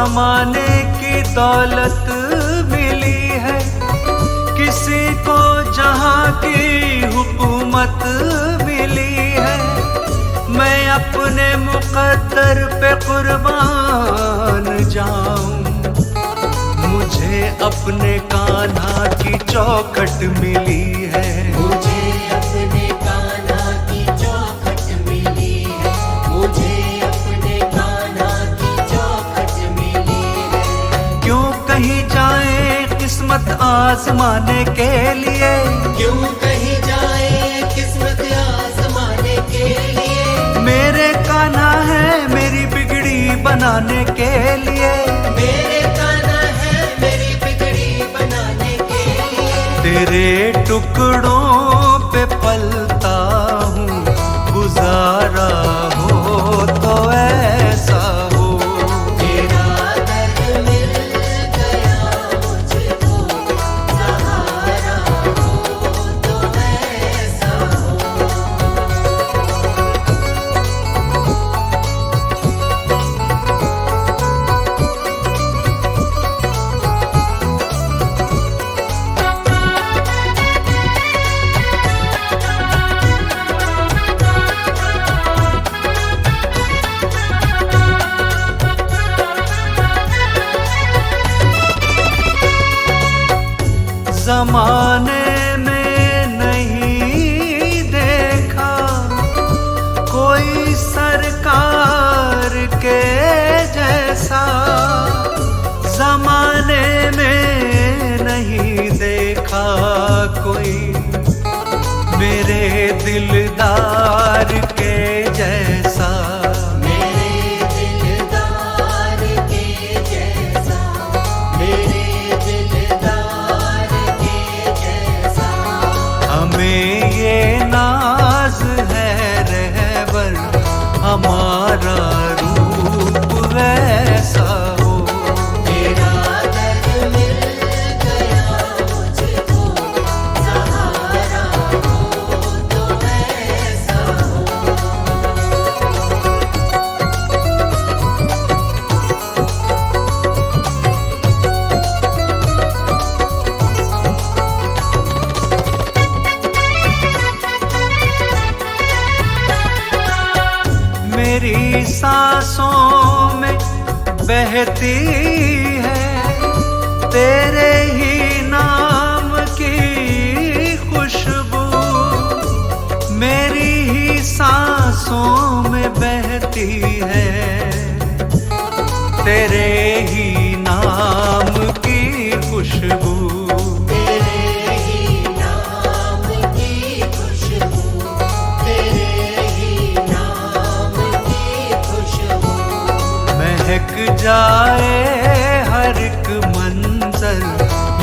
जमाने की दौलत मिली है, किसी को जहां की हुकूमत मिली है। मैं अपने मुकद्दर पे कुर्बान जाऊं, मुझे अपने कान्हा की चौखट मिली है। मुझे अपने कान्हा की चौखट मिली है, मुझे अपने कान्हा की चौखट मिली है। क्यों कहीं जाए किस्मत आजमाने के लिए, क्यों कहीं जाए किस्मत आजमाने के लिए। मेरे कान्हा है मेरी बिगड़ी बनाने के लिए। मेरे कान्हा है मेरी बिगड़ी बनाने के लिए। तेरे टुकड़ों पे पलता हूँ, गुजारा हो तो ऐसा हो। तेरा दर्द मिल गया मुझको, सहारा हो तो ऐसा हो। जमाने में नहीं देखा कोई सरकार के जैसा, जमाने में नहीं देखा कोई मेरे दिलदार के जैसा। मेरे दिलदार के जैसा, मेरे दिलदार के जैसा। हमें ये नाज है रहबर, हमारा रूप वैसा हो। तेरा दर्द मिल गया मुझको, सहारा हो तो ऐसा हो। मेरी सांसों में बहती है तेरे ही नाम की खुशबू, मेरी ही सांसों में बहती है तेरे ही नाम की खुशबू। तेरे ही नाम की खुशबू, तेरे ही नाम की खुशबू। महक जाए हर एक मंजर,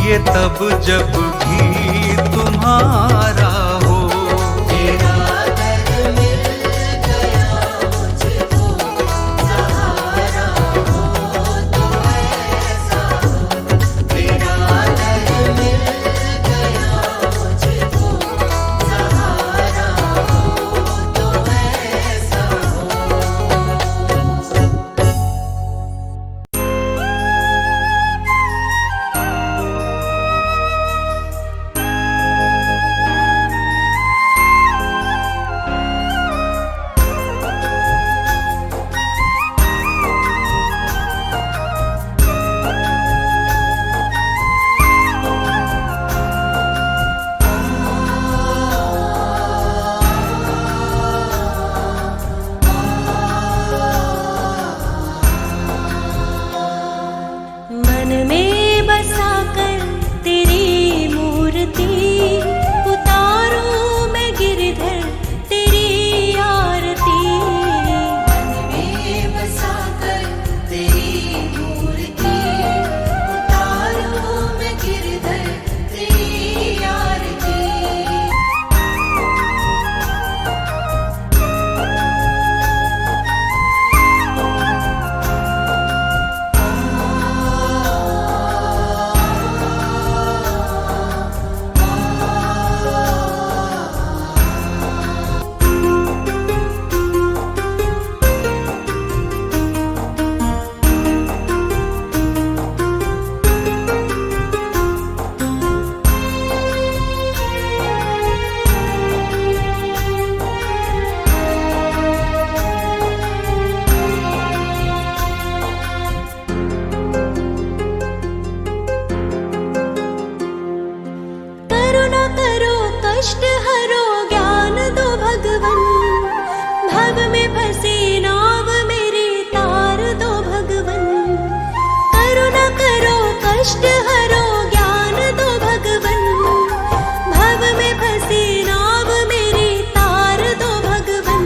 ये तब जब भी तुम्हारा हो। तेरा दर्द मिल गया मुझको, सहारा हो तो ऐसा हो। तेरा दर्द मिल गया मुझको, सहारा हो तो ऐसा हो। कष्ट हरो ज्ञान दो भगवन, भव में फंसी नाव मेरी तार दो भगवन।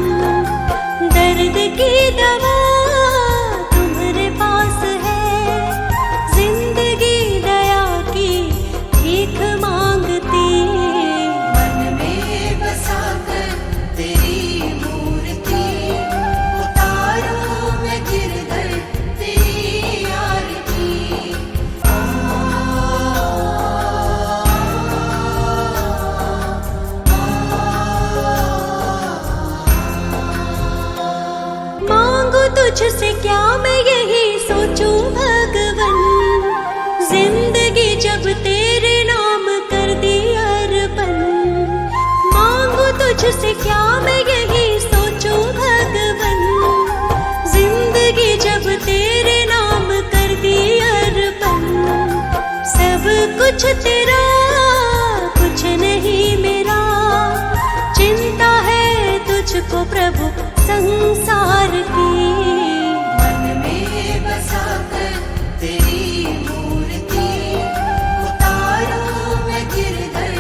दर्द की दवा तुम्हारे पास है, जिंदगी दया की भीख मांगती। मन में बसाकर तेरी मूर्ति, उतारूं मैं गिरधर तेरी आरती। मांगू तुझसे क्या मैं यही सोचूं भगवन, जिंदगी जब तेरे नाम कर दी अर्पण। मांगू तुझसे क्या मैं यही सोचूं भगवन, जिंदगी जब तेरे नाम कर दी अर्पण। सब कुछ तेरा कुछ नहीं मेरा, चिंता है तुझको प्रभु संसार की। मन में बसाकर तेरी मूर्ति, उतारूं मैं गिरधर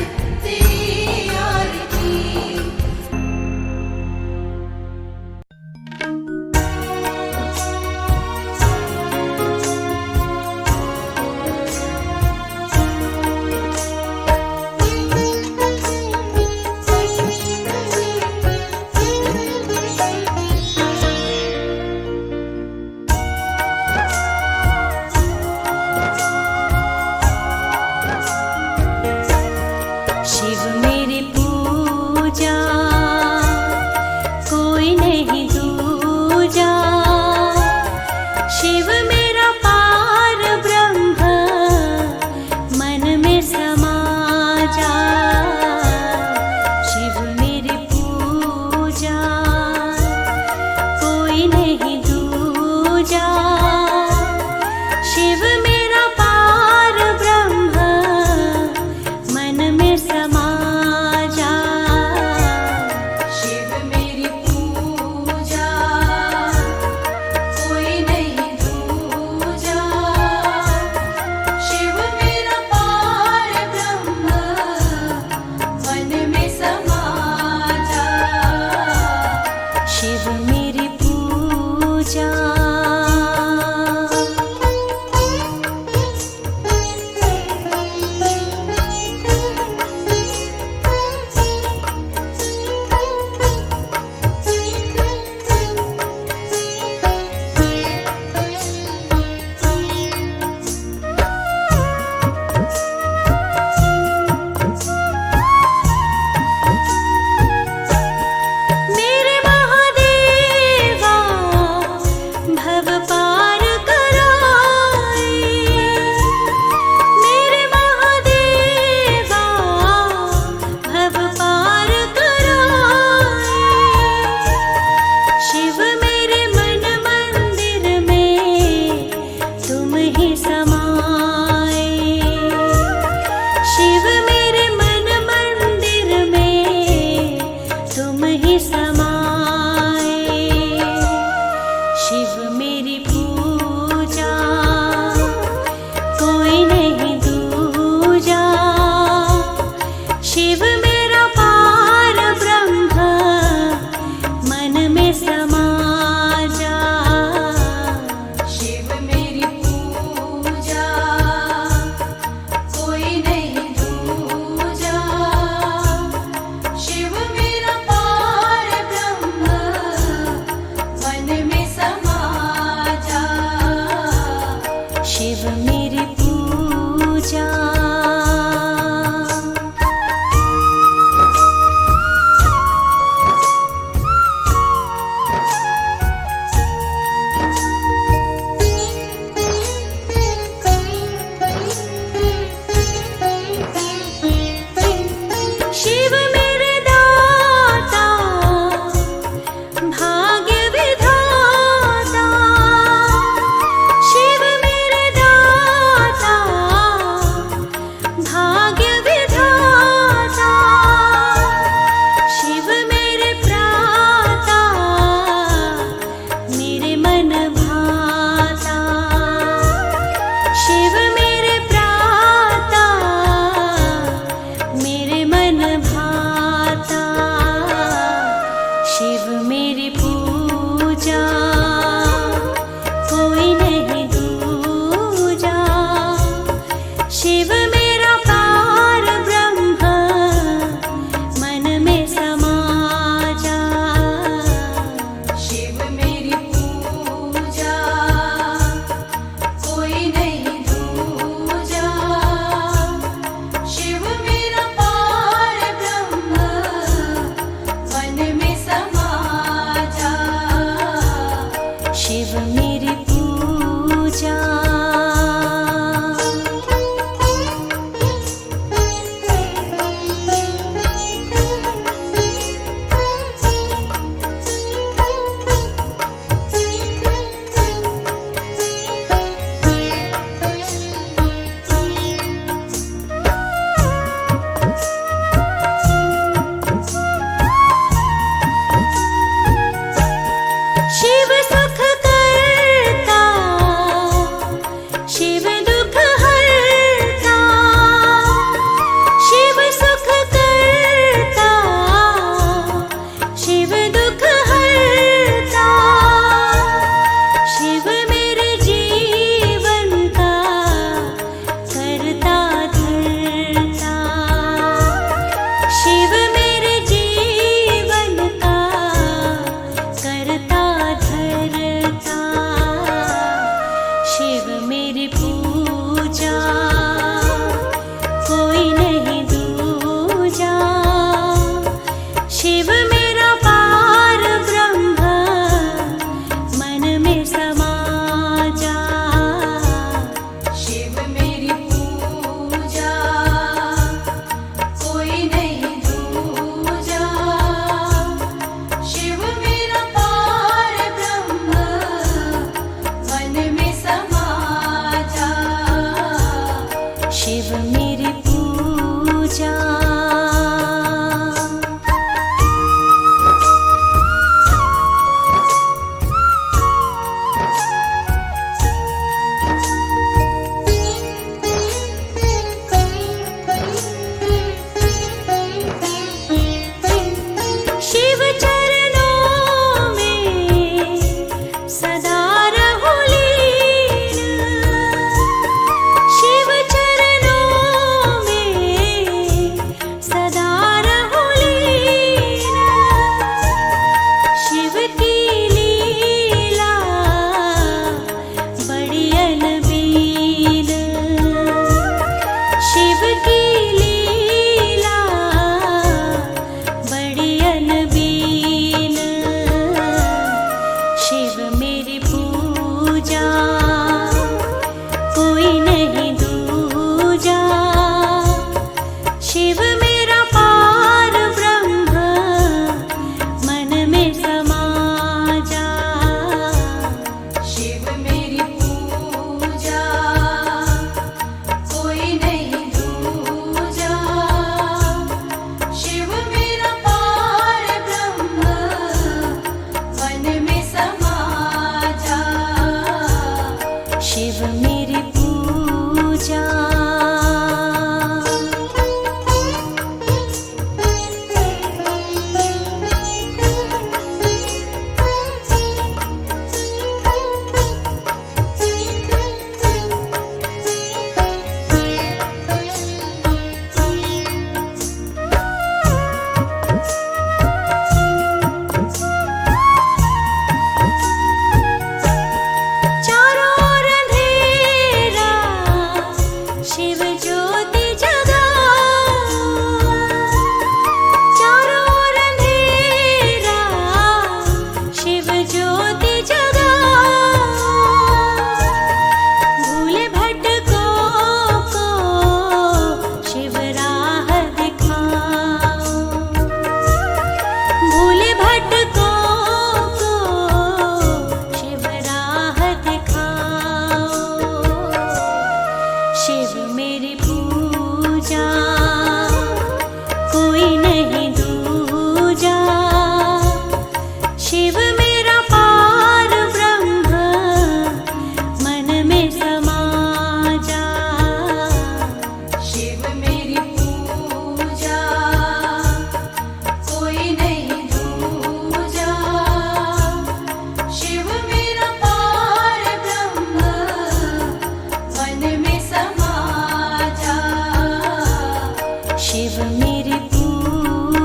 तेरी आरती। शिव मेरी पूजा कोई नहीं दूजा, शिव मेरा पार ब्रह्म मन में समा जा। शिव मेरी पूजा कोई नहीं दूजा, शिव मेरा पार ब्रह्म मन में समा जा।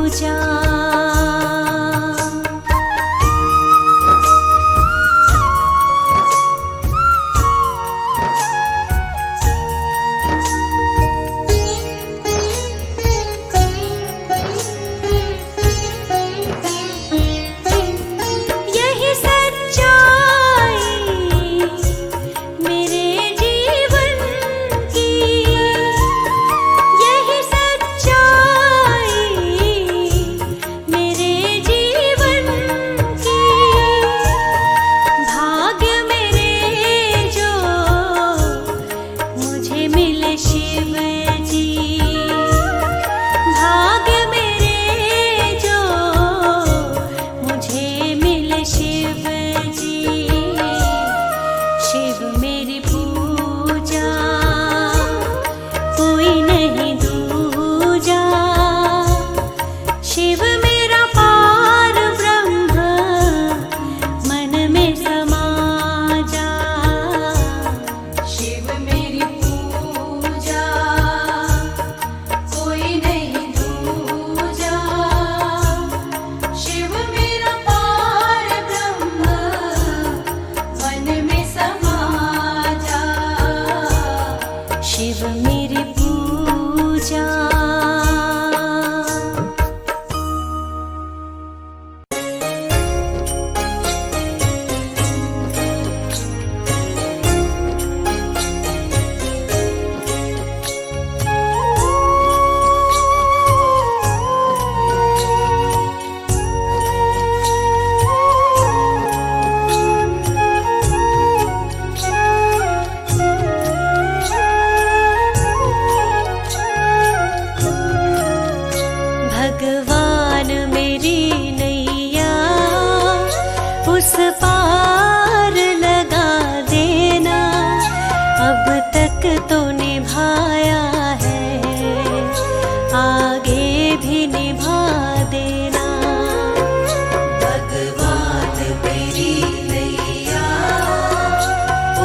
पूजा। यही सच्चाई मेरे जीवन की, यही सच्चाई मेरे जीवन की। भाग्य मेरे जो मुझे मिले शिव जी, भाग्य मेरे जो मुझे मिले शिव जी। शिव मेरी पूजा, कोई नहीं दूजा। शिव मेरा पार ब्रह्म, मन में समा जा। शिव मेरी पूजा, कोई नहीं दूजा। शिव मेरा पार ब्रह्म, मन में समा जा। शिव मेरी पूजा। भगवान मेरी नैया उस पार लगा देना। अब तक तो निभाया है, आगे भी निभा देना। भगवान मेरी नैया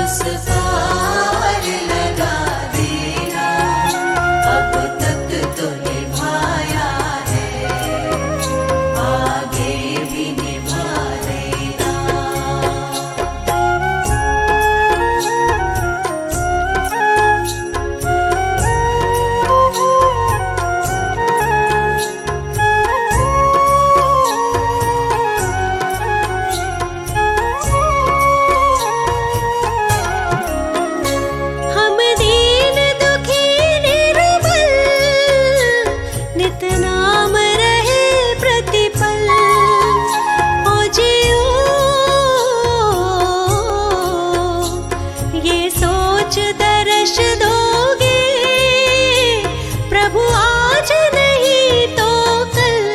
उस पार लगा देना। अब तक तो निभाया है, आगे भी निभा देना। हम दीन दुखी निर्बल, नित नाम रहे प्रतिपल। ओ जियो ये सोच दर्श दोगे, प्रभु आज नहीं तो कल।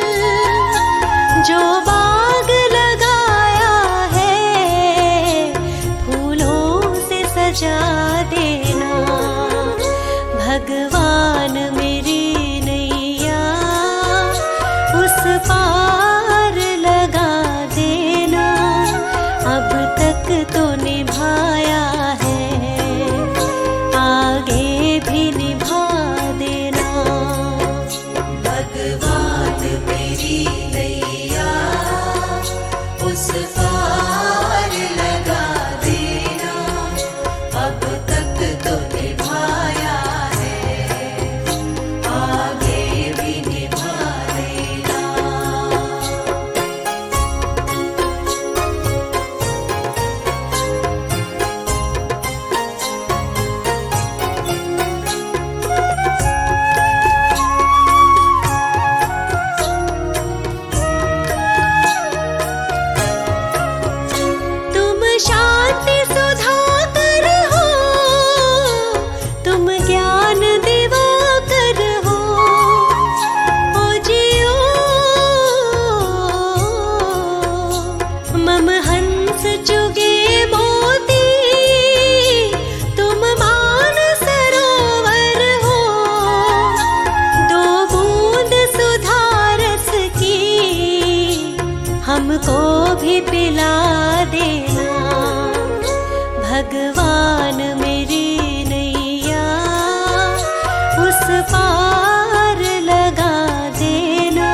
जो बाग लगाया है, फूलों से सजा देना। भगवान मेरी नैया उस पार लगा देना। अब तक तो निभाया है, आगे भी निभा देना। भगवान मेरी नैया उस पार लगा देना। अब तक तो निभाया है, आगे भी निभा देना। तुम शांति सुधाकर हो, तुम ज्ञान दिवाकर हो। ओ जियो मम हंस चुगे मोती, तुम मान सरोवर हो। दो बूंद सुधारस की हमको भी पिला देना। भगवान मेरी नैया उस पार लगा देना।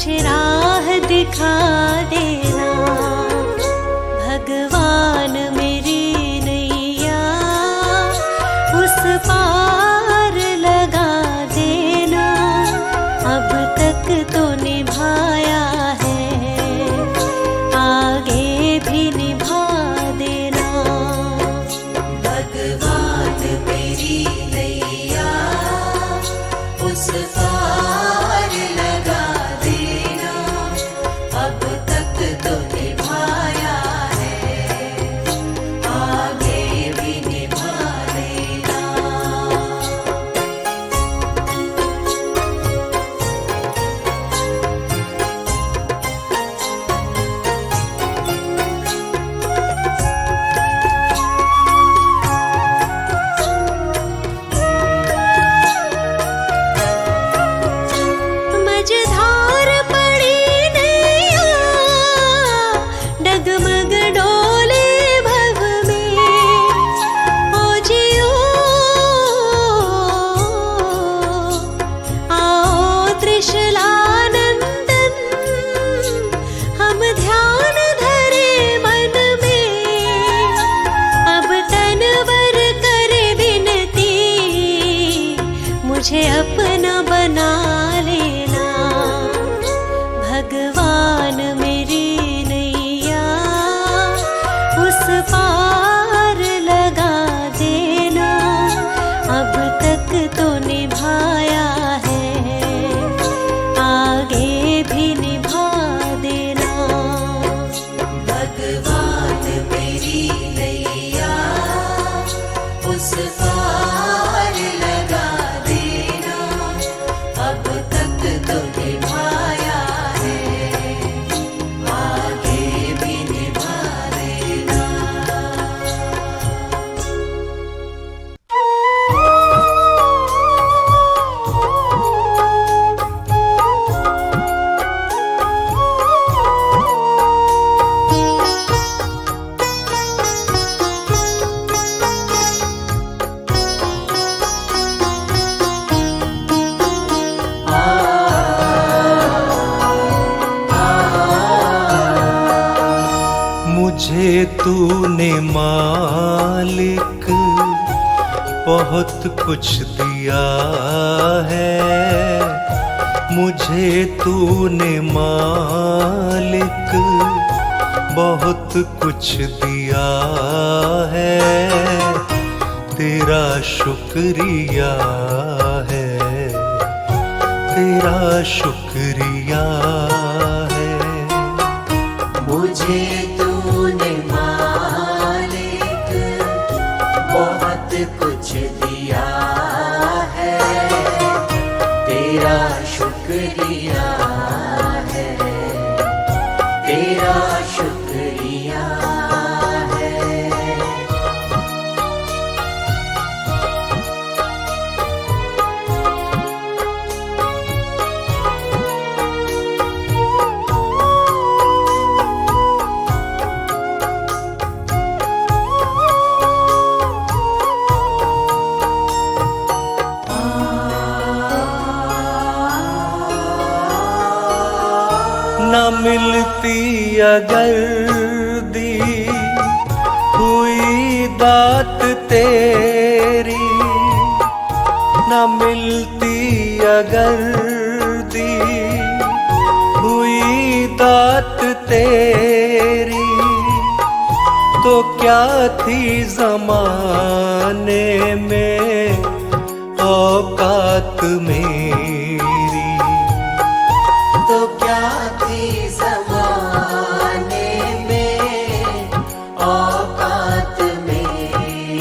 मुझे राह दिखा देना। भगवान मेरी नैया उस पार लगा देना। अब तक तो निभाया है, आगे भी निभा देना। भगवान मेरी नैया उस पार लगा देना। अब तक तो निभाया है, आगे भी निभा देना। मझधार पड़ी नैया डगमग डोले भव में। ओ जियो आओ त्रिशलानंदन, हम ध्यान धरे मन में। अब तनवर करे विनती, मुझे अपना बना लेना। भगवान मेरी नैया उस पार लगा देना। अब तक तो निभाया है, आगे भी निभा देना। भगवान मेरी नैया उस पार लगा देना। अब तक तो निभाया है, आगे भी निभा देना। मुझे तूने मालिक बहुत कुछ दिया है। मुझे तूने मालिक बहुत कुछ दिया है। तेरा शुक्रिया है, तेरा शुक्रिया है। मुझे तूने मालिक बहुत कुछ दिया है। तेरा शुक्रिया है, तेरा शुक्रिया है। न मिलती अगर दी हुई दात तेरी, न मिलती अगर दी हुई दात तेरी, तो क्या थी जमाने में औकात मेरी। तो क्या थी ज़माने में औकात मेरी।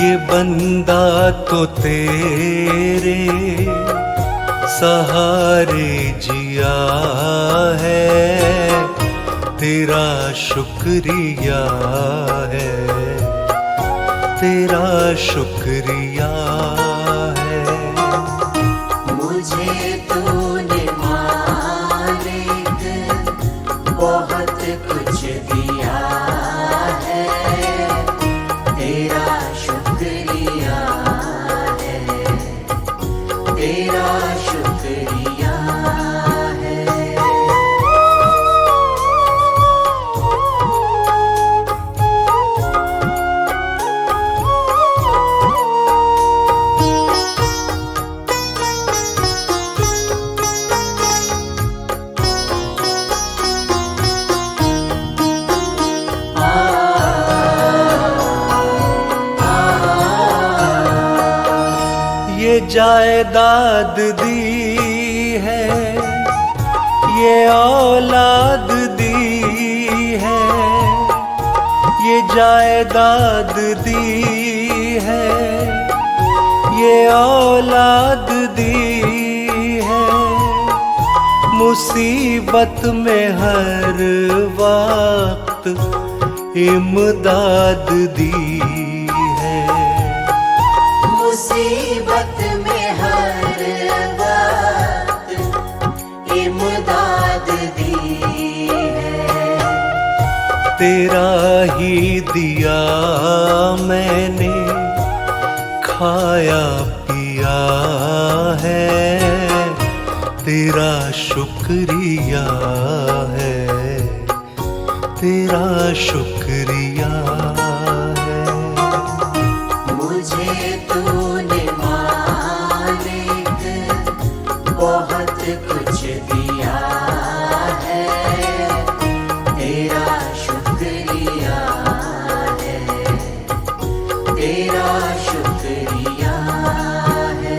ये बंदा तो तेरे सहारे जिया है। तेरा शुक्रिया है, तेरा शुक्रिया है। मुझे तूने मालिक बहुत कुछ दिया है। तेरा शुक्रिया है, तेरा शुक्रिया जायदाद दी है, ये औलाद दी है, ये जायदाद दी है, ये औलाद दी है। मुसीबत में हर वक्त इमदाद दी है, मुसीबत में हर वक्त इमदाद दी है। तेरा ही दिया मैंने खाया पिया है, तेरा शुक्रिया है, तेरा शुक्रिया है। मुझे तूने मालिक बहुत कुछ दिया है, तेरा शुक्रिया है, तेरा शुक्रिया है।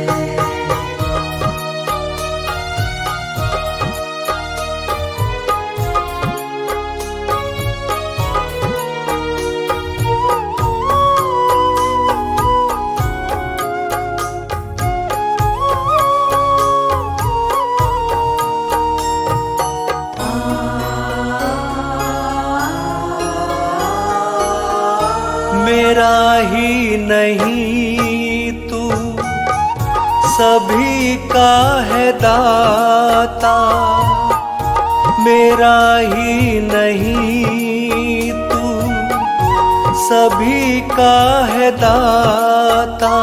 मेरा ही नहीं तू सभी का है दाता, मेरा ही नहीं तू सभी का है दाता,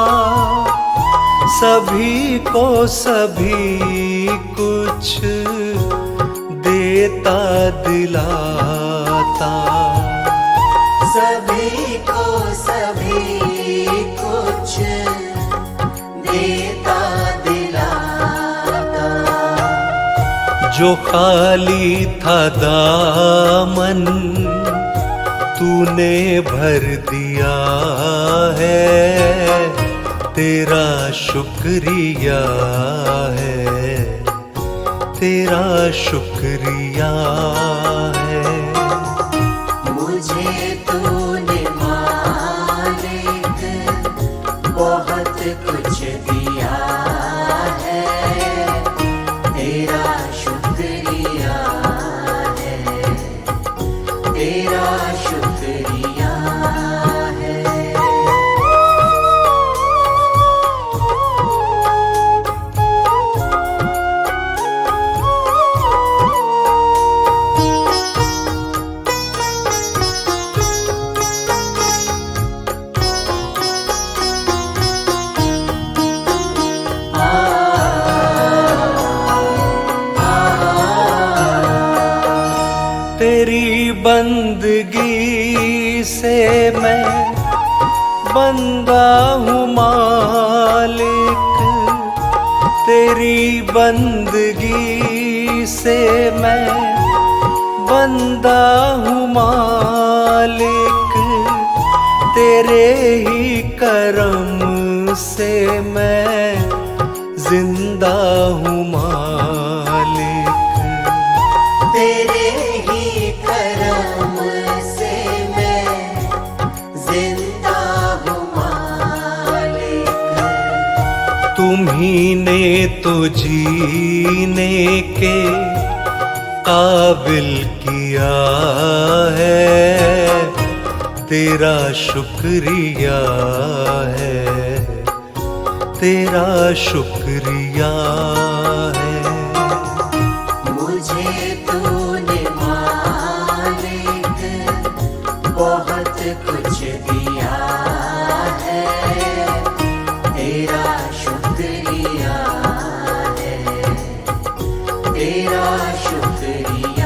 सभी को सभी कुछ देता दिलाता, सभी को सभी कुछ देता दिलाता। जो खाली था दामन तूने भर दिया है, तेरा शुक्रिया है, तेरा शुक्रिया है। मुझे तूने मालिक बहुत कुछ दिया है, तेरा शुक्रिया है, तेरा शुक्रिया है। तेरी बंदगी से मैं बंदा हूँ मालिक, तेरी बंदगी से मैं बंदा हूँ मालिक, तेरे ही करम से मैं जिंदा हूँ मालिक, तेरे ही करम से मैं जिंदा हूँ मालिक। तुम्ही ने तो जीने के काबिल किया है, तेरा शुक्रिया है, तेरा शुक्रिया है। मुझे तूने मालिक बहुत कुछ दिया है, तेरा शुक्रिया है, तेरा शुक्रिया